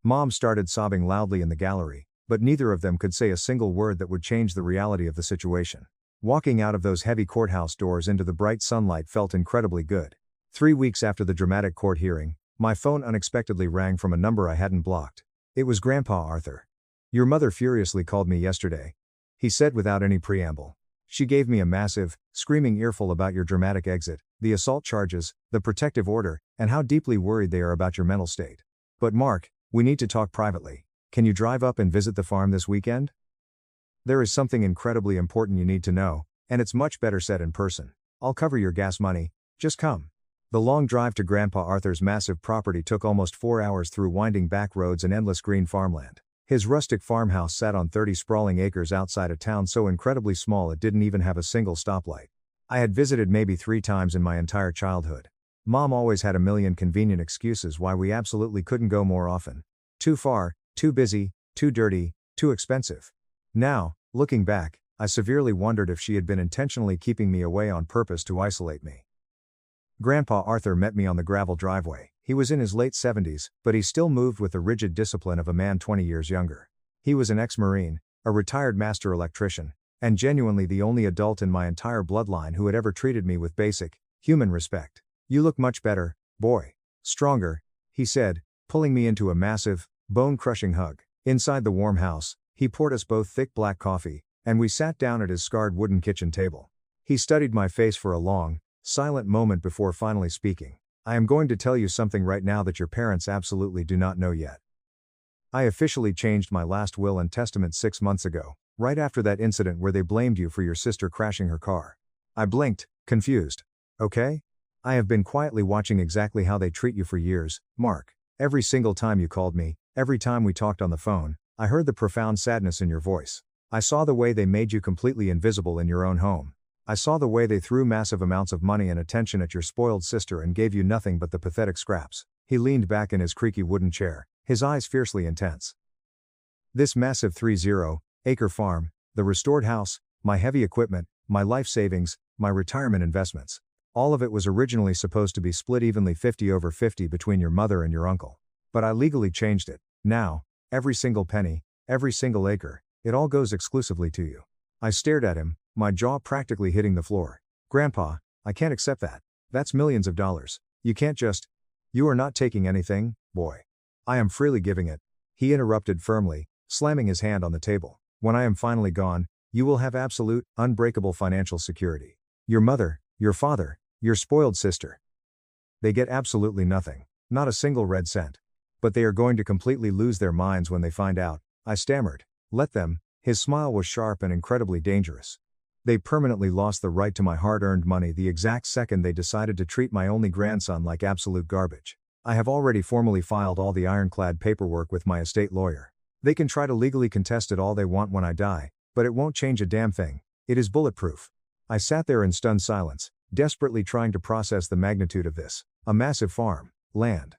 Mom started sobbing loudly in the gallery, but neither of them could say a single word that would change the reality of the situation. Walking out of those heavy courthouse doors into the bright sunlight felt incredibly good. 3 weeks after the dramatic court hearing, my phone unexpectedly rang from a number I hadn't blocked. It was Grandpa Arthur. "Your mother furiously called me yesterday," he said without any preamble. "She gave me a massive, screaming earful about your dramatic exit, the assault charges, the protective order, and how deeply worried they are about your mental state. But Mark, we need to talk privately. Can you drive up and visit the farm this weekend? There is something incredibly important you need to know, and it's much better said in person. I'll cover your gas money, just come." The long drive to Grandpa Arthur's massive property took almost 4 hours through winding back roads and endless green farmland. His rustic farmhouse sat on 30 sprawling acres outside a town so incredibly small it didn't even have a single stoplight. I had visited maybe 3 times in my entire childhood. Mom always had a million convenient excuses why we absolutely couldn't go more often. Too far, too busy, too dirty, too expensive. Now, looking back, I severely wondered if she had been intentionally keeping me away on purpose to isolate me. Grandpa Arthur met me on the gravel driveway. He was in his late 70s, but he still moved with the rigid discipline of a man 20 years younger. He was an ex-Marine, a retired master electrician, and genuinely the only adult in my entire bloodline who had ever treated me with basic, human respect. "You look much better, boy. Stronger," he said, pulling me into a massive, bone-crushing hug. Inside the warm house, he poured us both thick black coffee, and we sat down at his scarred wooden kitchen table. He studied my face for a long, silent moment before finally speaking. "I am going to tell you something right now that your parents absolutely do not know yet. I officially changed my last will and testament 6 months ago, right after that incident where they blamed you for your sister crashing her car." I blinked, confused. "Okay? I have been quietly watching exactly how they treat you for years, Mark. Every single time you called me, every time we talked on the phone, I heard the profound sadness in your voice. I saw the way they made you completely invisible in your own home. I saw the way they threw massive amounts of money and attention at your spoiled sister and gave you nothing but the pathetic scraps." He leaned back in his creaky wooden chair, his eyes fiercely intense. "This massive 30-acre farm, the restored house, my heavy equipment, my life savings, my retirement investments. All of it was originally supposed to be split evenly 50/50 between your mother and your uncle. But I legally changed it. Now, every single penny, every single acre, it all goes exclusively to you. I stared at him, my jaw practically hitting the floor. Grandpa, I can't accept that. That's millions of dollars. You can't just. You are not taking anything, boy. I am freely giving it. He interrupted firmly, slamming his hand on the table. When I am finally gone, you will have absolute, unbreakable financial security. Your mother, your father, your spoiled sister. They get absolutely nothing. Not a single red cent. But they are going to completely lose their minds when they find out, I stammered. Let them. His smile was sharp and incredibly dangerous. They permanently lost the right to my hard-earned money the exact second they decided to treat my only grandson like absolute garbage. I have already formally filed all the ironclad paperwork with my estate lawyer. They can try to legally contest it all they want when I die, but it won't change a damn thing. It is bulletproof. I sat there in stunned silence, desperately trying to process the magnitude of this. A massive farm, land.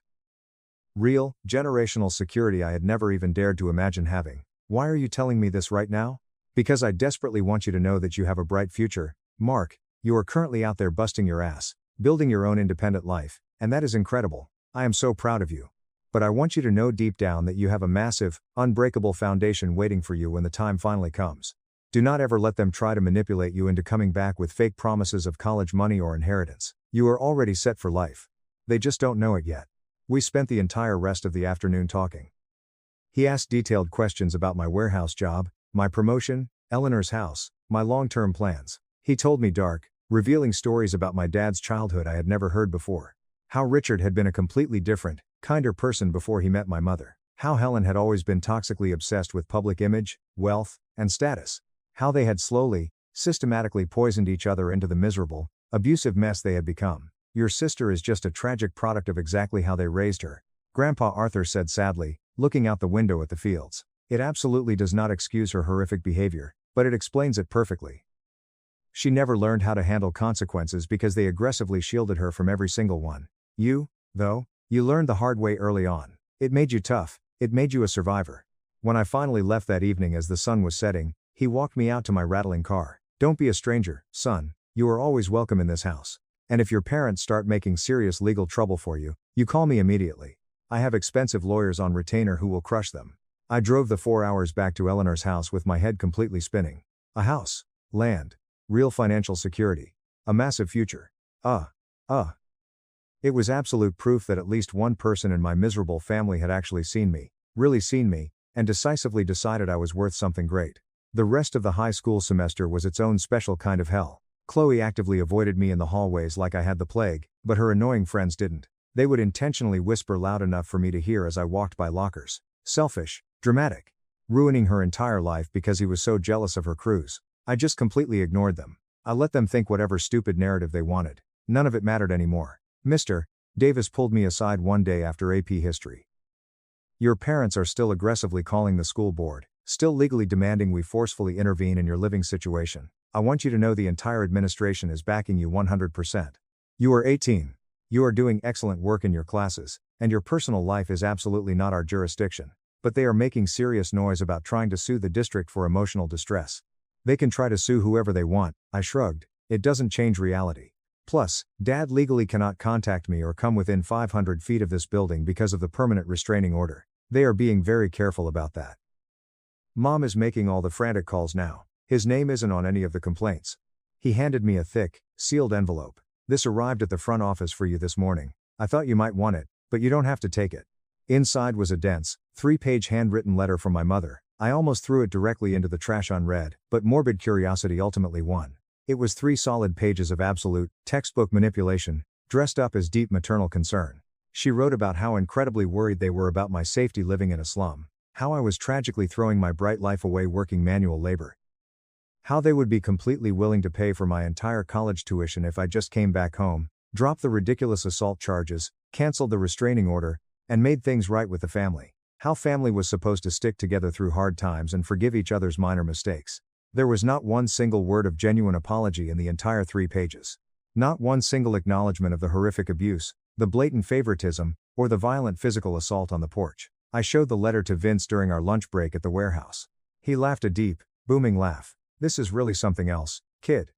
Real, generational security I had never even dared to imagine having. Why are you telling me this right now? Because I desperately want you to know that you have a bright future, Mark. You are currently out there busting your ass, building your own independent life, and that is incredible. I am so proud of you. But I want you to know deep down that you have a massive, unbreakable foundation waiting for you when the time finally comes. Do not ever let them try to manipulate you into coming back with fake promises of college money or inheritance. You are already set for life. They just don't know it yet. We spent the entire rest of the afternoon talking. He asked detailed questions about my warehouse job, my promotion, Eleanor's house, my long-term plans. He told me dark, revealing stories about my dad's childhood I had never heard before. How Richard had been a completely different, kinder person before he met my mother. How Helen had always been toxically obsessed with public image, wealth, and status. How they had slowly, systematically poisoned each other into the miserable, abusive mess they had become. Your sister is just a tragic product of exactly how they raised her, Grandpa Arthur said sadly, looking out the window at the fields. It absolutely does not excuse her horrific behavior, but it explains it perfectly. She never learned how to handle consequences because they aggressively shielded her from every single one. You, though, you learned the hard way early on. It made you tough, it made you a survivor. When I finally left that evening as the sun was setting, he walked me out to my rattling car. Don't be a stranger, son, you are always welcome in this house. And if your parents start making serious legal trouble for you, you call me immediately. I have expensive lawyers on retainer who will crush them. I drove the 4 hours back to Eleanor's house with my head completely spinning. A house, land, real financial security, a massive future. It was absolute proof that at least one person in my miserable family had actually seen me, really seen me, and decisively decided I was worth something great. The rest of the high school semester was its own special kind of hell. Chloe actively avoided me in the hallways like I had the plague, but her annoying friends didn't. They would intentionally whisper loud enough for me to hear as I walked by lockers. Selfish, dramatic. Ruining her entire life because he was so jealous of her cruise. I just completely ignored them. I let them think whatever stupid narrative they wanted. None of it mattered anymore. Mr. Davis pulled me aside one day after AP History. Your parents are still aggressively calling the school board, still legally demanding we forcefully intervene in your living situation. I want you to know the entire administration is backing you 100%. You are 18. You are doing excellent work in your classes, and your personal life is absolutely not our jurisdiction. But they are making serious noise about trying to sue the district for emotional distress. They can try to sue whoever they want, I shrugged. It doesn't change reality. Plus, Dad legally cannot contact me or come within 500 feet of this building because of the permanent restraining order. They are being very careful about that. Mom is making all the frantic calls now. His name isn't on any of the complaints. He handed me a thick, sealed envelope. This arrived at the front office for you this morning. I thought you might want it, but you don't have to take it. Inside was a dense, 3-page handwritten letter from my mother. I almost threw it directly into the trash unread, but morbid curiosity ultimately won. It was 3 solid pages of absolute, textbook manipulation, dressed up as deep maternal concern. She wrote about how incredibly worried they were about my safety living in a slum, how I was tragically throwing my bright life away working manual labor, how they would be completely willing to pay for my entire college tuition if I just came back home, dropped the ridiculous assault charges, canceled the restraining order, and made things right with the family. How family was supposed to stick together through hard times and forgive each other's minor mistakes. There was not one single word of genuine apology in the entire 3 pages. Not one single acknowledgement of the horrific abuse, the blatant favoritism, or the violent physical assault on the porch. I showed the letter to Vince during our lunch break at the warehouse. He laughed a deep, booming laugh. This is really something else, kid.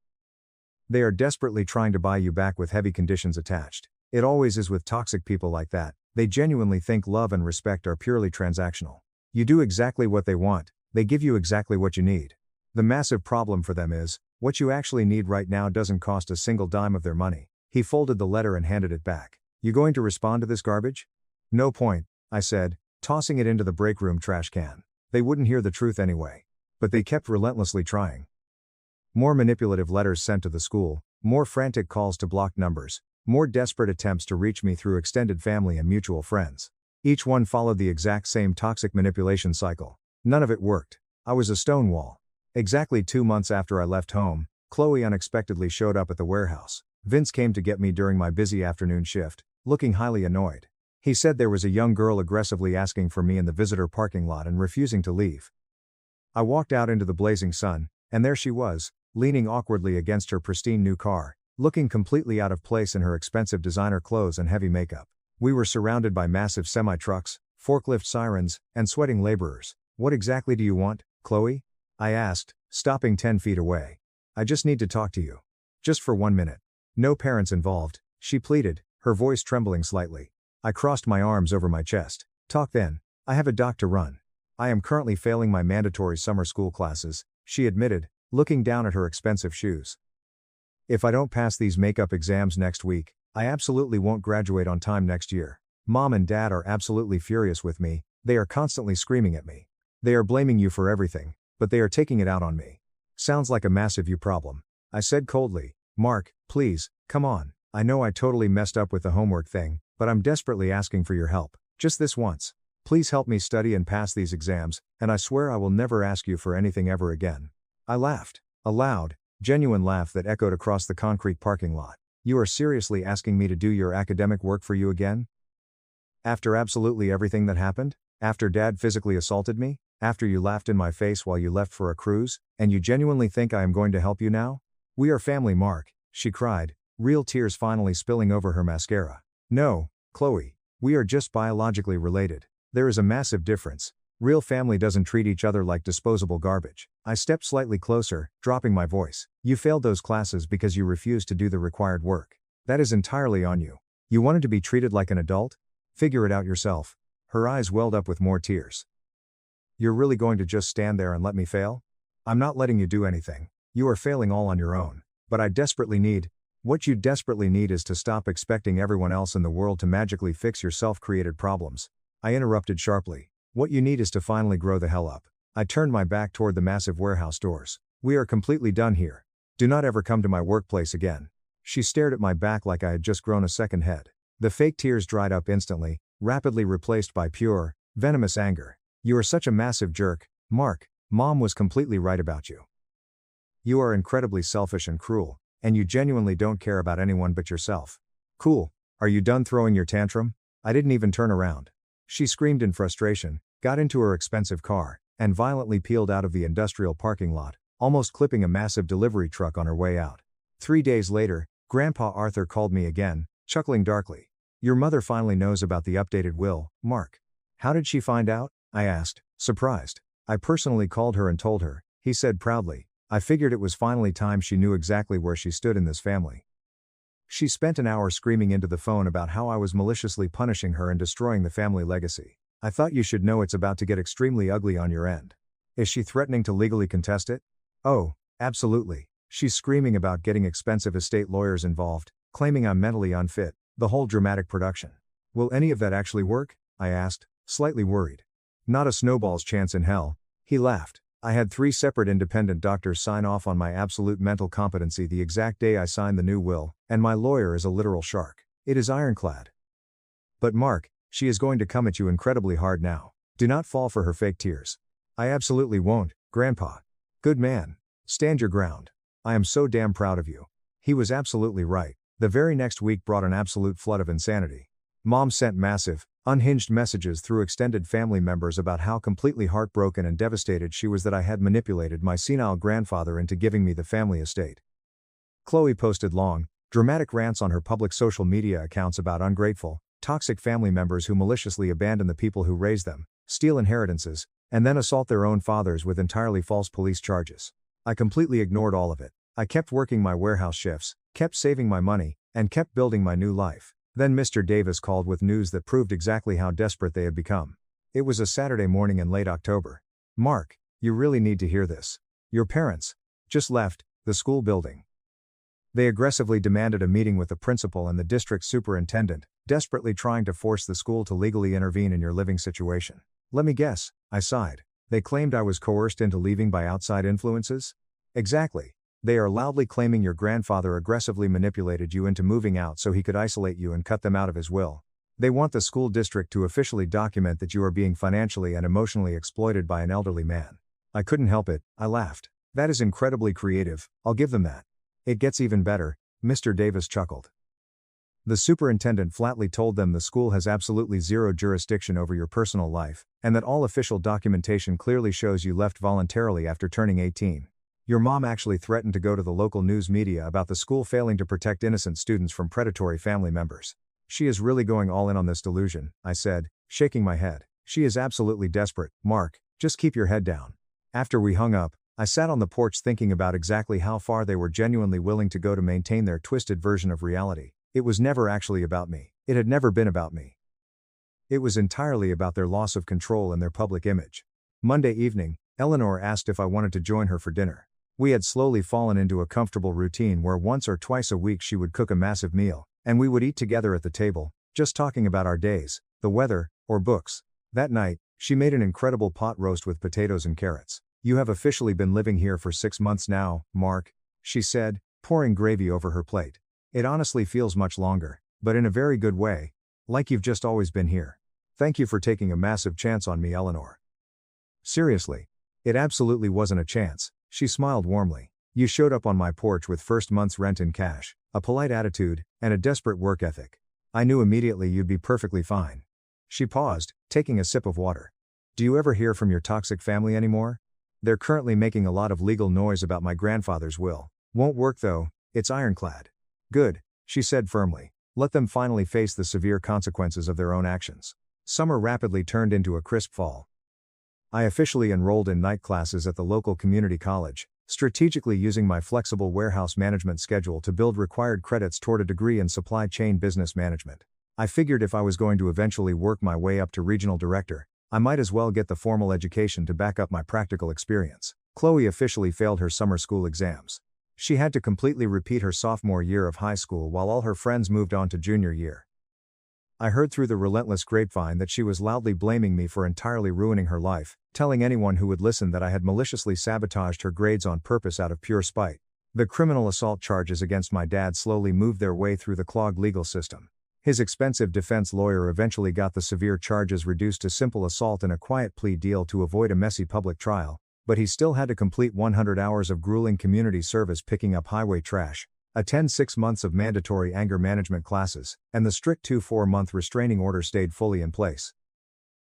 They are desperately trying to buy you back with heavy conditions attached. It always is with toxic people like that. They genuinely think love and respect are purely transactional. You do exactly what they want, they give you exactly what you need. The massive problem for them is, what you actually need right now doesn't cost a single dime of their money. He folded the letter and handed it back. You going to respond to this garbage? No point, I said, tossing it into the break room trash can. They wouldn't hear the truth anyway. But they kept relentlessly trying. More manipulative letters sent to the school, more frantic calls to blocked numbers, more desperate attempts to reach me through extended family and mutual friends. Each one followed the exact same toxic manipulation cycle. None of it worked. I was a stonewall. Exactly 2 months after I left home, Chloe unexpectedly showed up at the warehouse. Vince came to get me during my busy afternoon shift, looking highly annoyed. He said there was a young girl aggressively asking for me in the visitor parking lot and refusing to leave. I walked out into the blazing sun, and there she was, leaning awkwardly against her pristine new car, looking completely out of place in her expensive designer clothes and heavy makeup. We were surrounded by massive semi-trucks, forklift sirens, and sweating laborers. What exactly do you want, Chloe? I asked, stopping 10 feet away. I just need to talk to you. Just for 1 minute. No parents involved, she pleaded, her voice trembling slightly. I crossed my arms over my chest. Talk then. I have a doc to run. I am currently failing my mandatory summer school classes, she admitted, looking down at her expensive shoes. If I don't pass these makeup exams next week, I absolutely won't graduate on time next year. Mom and Dad are absolutely furious with me, they are constantly screaming at me. They are blaming you for everything, but they are taking it out on me. Sounds like a massive you problem. I said coldly, Mark, please, come on. I know I totally messed up with the homework thing, but I'm desperately asking for your help. Just this once. Please help me study and pass these exams, and I swear I will never ask you for anything ever again. I laughed. A loud, genuine laugh that echoed across the concrete parking lot. You are seriously asking me to do your academic work for you again? After absolutely everything that happened? After Dad physically assaulted me? After you laughed in my face while you left for a cruise, and you genuinely think I am going to help you now? We are family, Mark, she cried, real tears finally spilling over her mascara. No, Chloe, we are just biologically related. There is a massive difference. Real family doesn't treat each other like disposable garbage. I stepped slightly closer, dropping my voice. You failed those classes because you refused to do the required work. That is entirely on you. You wanted to be treated like an adult? Figure it out yourself. Her eyes welled up with more tears. You're really going to just stand there and let me fail? I'm not letting you do anything. You are failing all on your own. But what you desperately need is to stop expecting everyone else in the world to magically fix your self-created problems. I interrupted sharply. What you need is to finally grow the hell up. I turned my back toward the massive warehouse doors. We are completely done here. Do not ever come to my workplace again. She stared at my back like I had just grown a second head. The fake tears dried up instantly, rapidly replaced by pure, venomous anger. You are such a massive jerk, Mark. Mom was completely right about you. You are incredibly selfish and cruel, and you genuinely don't care about anyone but yourself. Cool. Are you done throwing your tantrum? I didn't even turn around. She screamed in frustration, got into her expensive car, and violently peeled out of the industrial parking lot, almost clipping a massive delivery truck on her way out. 3 days later, Grandpa Arthur called me again, chuckling darkly. Your mother finally knows about the updated will, Mark. How did she find out? I asked, surprised. I personally called her and told her, he said proudly. I figured it was finally time she knew exactly where she stood in this family. She spent an hour screaming into the phone about how I was maliciously punishing her and destroying the family legacy. I thought you should know it's about to get extremely ugly on your end. Is she threatening to legally contest it? Oh, absolutely. She's screaming about getting expensive estate lawyers involved, claiming I'm mentally unfit, the whole dramatic production. Will any of that actually work? I asked, slightly worried. Not a snowball's chance in hell, he laughed. I had 3 separate independent doctors sign off on my absolute mental competency the exact day I signed the new will, and my lawyer is a literal shark. It is ironclad. But Mark, she is going to come at you incredibly hard now. Do not fall for her fake tears. I absolutely won't, Grandpa. Good man. Stand your ground. I am so damn proud of you. He was absolutely right. The very next week brought an absolute flood of insanity. Mom sent massive, unhinged messages through extended family members about how completely heartbroken and devastated she was that I had manipulated my senile grandfather into giving me the family estate. Chloe posted long, dramatic rants on her public social media accounts about ungrateful, toxic family members who maliciously abandon the people who raised them, steal inheritances, and then assault their own fathers with entirely false police charges. I completely ignored all of it. I kept working my warehouse shifts, kept saving my money, and kept building my new life. Then Mr. Davis called with news that proved exactly how desperate they had become. It was a Saturday morning in late October. "Mark, you really need to hear this. Your parents just left the school building. They aggressively demanded a meeting with the principal and the district superintendent, desperately trying to force the school to legally intervene in your living situation." "Let me guess," I sighed. "They claimed I was coerced into leaving by outside influences?" "Exactly. They are loudly claiming your grandfather aggressively manipulated you into moving out so he could isolate you and cut them out of his will. They want the school district to officially document that you are being financially and emotionally exploited by an elderly man." I couldn't help it, I laughed. "That is incredibly creative, I'll give them that." "It gets even better," Mr. Davis chuckled. "The superintendent flatly told them the school has absolutely zero jurisdiction over your personal life, and that all official documentation clearly shows you left voluntarily after turning 18. Your mom actually threatened to go to the local news media about the school failing to protect innocent students from predatory family members." "She is really going all in on this delusion," I said, shaking my head. "She is absolutely desperate, Mark, just keep your head down." After we hung up, I sat on the porch thinking about exactly how far they were genuinely willing to go to maintain their twisted version of reality. It was never actually about me. It had never been about me. It was entirely about their loss of control and their public image. Monday evening, Eleanor asked if I wanted to join her for dinner. We had slowly fallen into a comfortable routine where once or twice a week she would cook a massive meal, and we would eat together at the table, just talking about our days, the weather, or books. That night, she made an incredible pot roast with potatoes and carrots. "You have officially been living here for 6 months now, Mark," she said, pouring gravy over her plate. "It honestly feels much longer, but in a very good way, like you've just always been here. Thank you for taking a massive chance on me, Eleanor." "Seriously. It absolutely wasn't a chance," she smiled warmly. "You showed up on my porch with first month's rent in cash, a polite attitude, and a desperate work ethic. I knew immediately you'd be perfectly fine." She paused, taking a sip of water. "Do you ever hear from your toxic family anymore? They're currently making a lot of legal noise about my grandfather's will. Won't work though, it's ironclad." "Good," she said firmly. "Let them finally face the severe consequences of their own actions." Summer rapidly turned into a crisp fall. I officially enrolled in night classes at the local community college, strategically using my flexible warehouse management schedule to build required credits toward a degree in supply chain business management. I figured if I was going to eventually work my way up to regional director, I might as well get the formal education to back up my practical experience. Chloe officially failed her summer school exams. She had to completely repeat her sophomore year of high school while all her friends moved on to junior year. I heard through the relentless grapevine that she was loudly blaming me for entirely ruining her life, telling anyone who would listen that I had maliciously sabotaged her grades on purpose out of pure spite. The criminal assault charges against my dad slowly moved their way through the clogged legal system. His expensive defense lawyer eventually got the severe charges reduced to simple assault and a quiet plea deal to avoid a messy public trial, but he still had to complete 100 hours of grueling community service picking up highway trash, attend 6 months of mandatory anger management classes, and the strict 2-4-month restraining order stayed fully in place.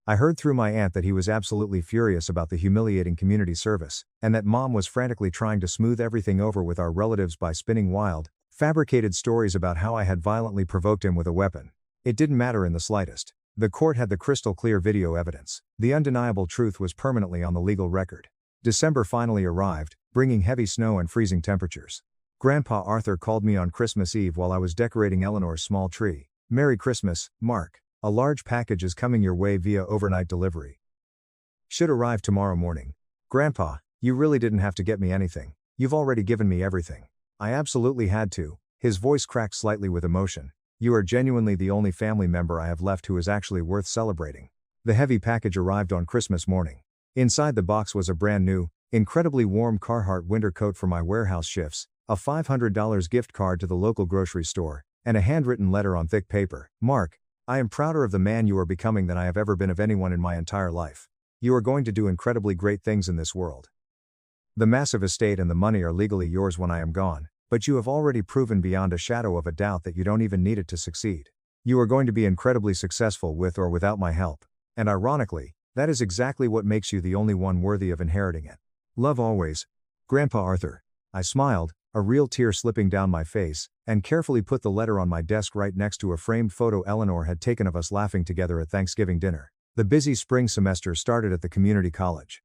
I heard through my aunt that he was absolutely furious about the humiliating community service, and that mom was frantically trying to smooth everything over with our relatives by spinning wild, fabricated stories about how I had violently provoked him with a weapon. It didn't matter in the slightest. The court had the crystal clear video evidence. The undeniable truth was permanently on the legal record. December finally arrived, bringing heavy snow and freezing temperatures. Grandpa Arthur called me on Christmas Eve while I was decorating Eleanor's small tree. "Merry Christmas, Mark. A large package is coming your way via overnight delivery. Should arrive tomorrow morning." "Grandpa, you really didn't have to get me anything. You've already given me everything." "I absolutely had to." His voice cracked slightly with emotion. "You are genuinely the only family member I have left who is actually worth celebrating." The heavy package arrived on Christmas morning. Inside the box was a brand new, incredibly warm Carhartt winter coat for my warehouse shifts, a $500 gift card to the local grocery store, and a handwritten letter on thick paper. "Mark, I am prouder of the man you are becoming than I have ever been of anyone in my entire life. You are going to do incredibly great things in this world. The massive estate and the money are legally yours when I am gone, but you have already proven beyond a shadow of a doubt that you don't even need it to succeed. You are going to be incredibly successful with or without my help, and ironically, that is exactly what makes you the only one worthy of inheriting it. Love always, Grandpa Arthur." I smiled, a real tear slipping down my face, and carefully put the letter on my desk right next to a framed photo Eleanor had taken of us laughing together at Thanksgiving dinner. The busy spring semester started at the community college.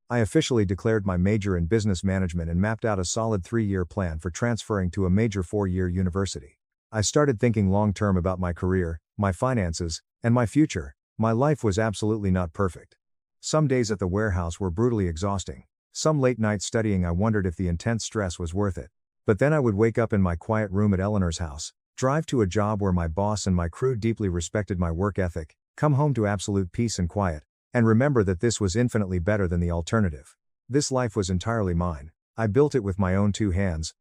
I officially declared my major in business management and mapped out a solid 3-year plan for transferring to a major 4-year university. I started thinking long-term about my career, my finances, and my future. My life was absolutely not perfect. Some days at the warehouse were brutally exhausting. Some late nights studying I wondered if the intense stress was worth it. But then I would wake up in my quiet room at Eleanor's house, drive to a job where my boss and my crew deeply respected my work ethic, come home to absolute peace and quiet, and remember that this was infinitely better than the alternative. This life was entirely mine. I built it with my own 2 hands.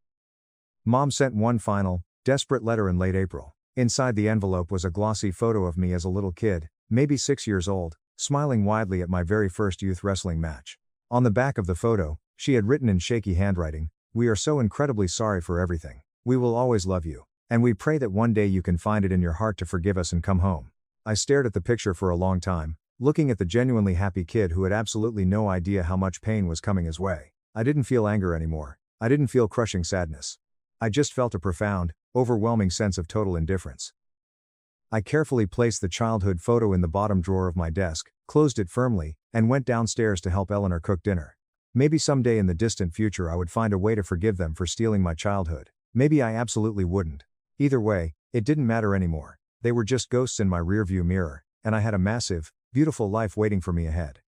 Mom sent one final, desperate letter in late April. Inside the envelope was a glossy photo of me as a little kid, maybe 6 years old, smiling widely at my very first youth wrestling match. On the back of the photo, she had written in shaky handwriting, "We are so incredibly sorry for everything. We will always love you. And we pray that one day you can find it in your heart to forgive us and come home." I stared at the picture for a long time, looking at the genuinely happy kid who had absolutely no idea how much pain was coming his way. I didn't feel anger anymore. I didn't feel crushing sadness. I just felt a profound, overwhelming sense of total indifference. I carefully placed the childhood photo in the bottom drawer of my desk, closed it firmly, and went downstairs to help Eleanor cook dinner. Maybe someday in the distant future I would find a way to forgive them for stealing my childhood. Maybe I absolutely wouldn't. Either way, it didn't matter anymore. They were just ghosts in my rearview mirror, and I had a massive, beautiful life waiting for me ahead.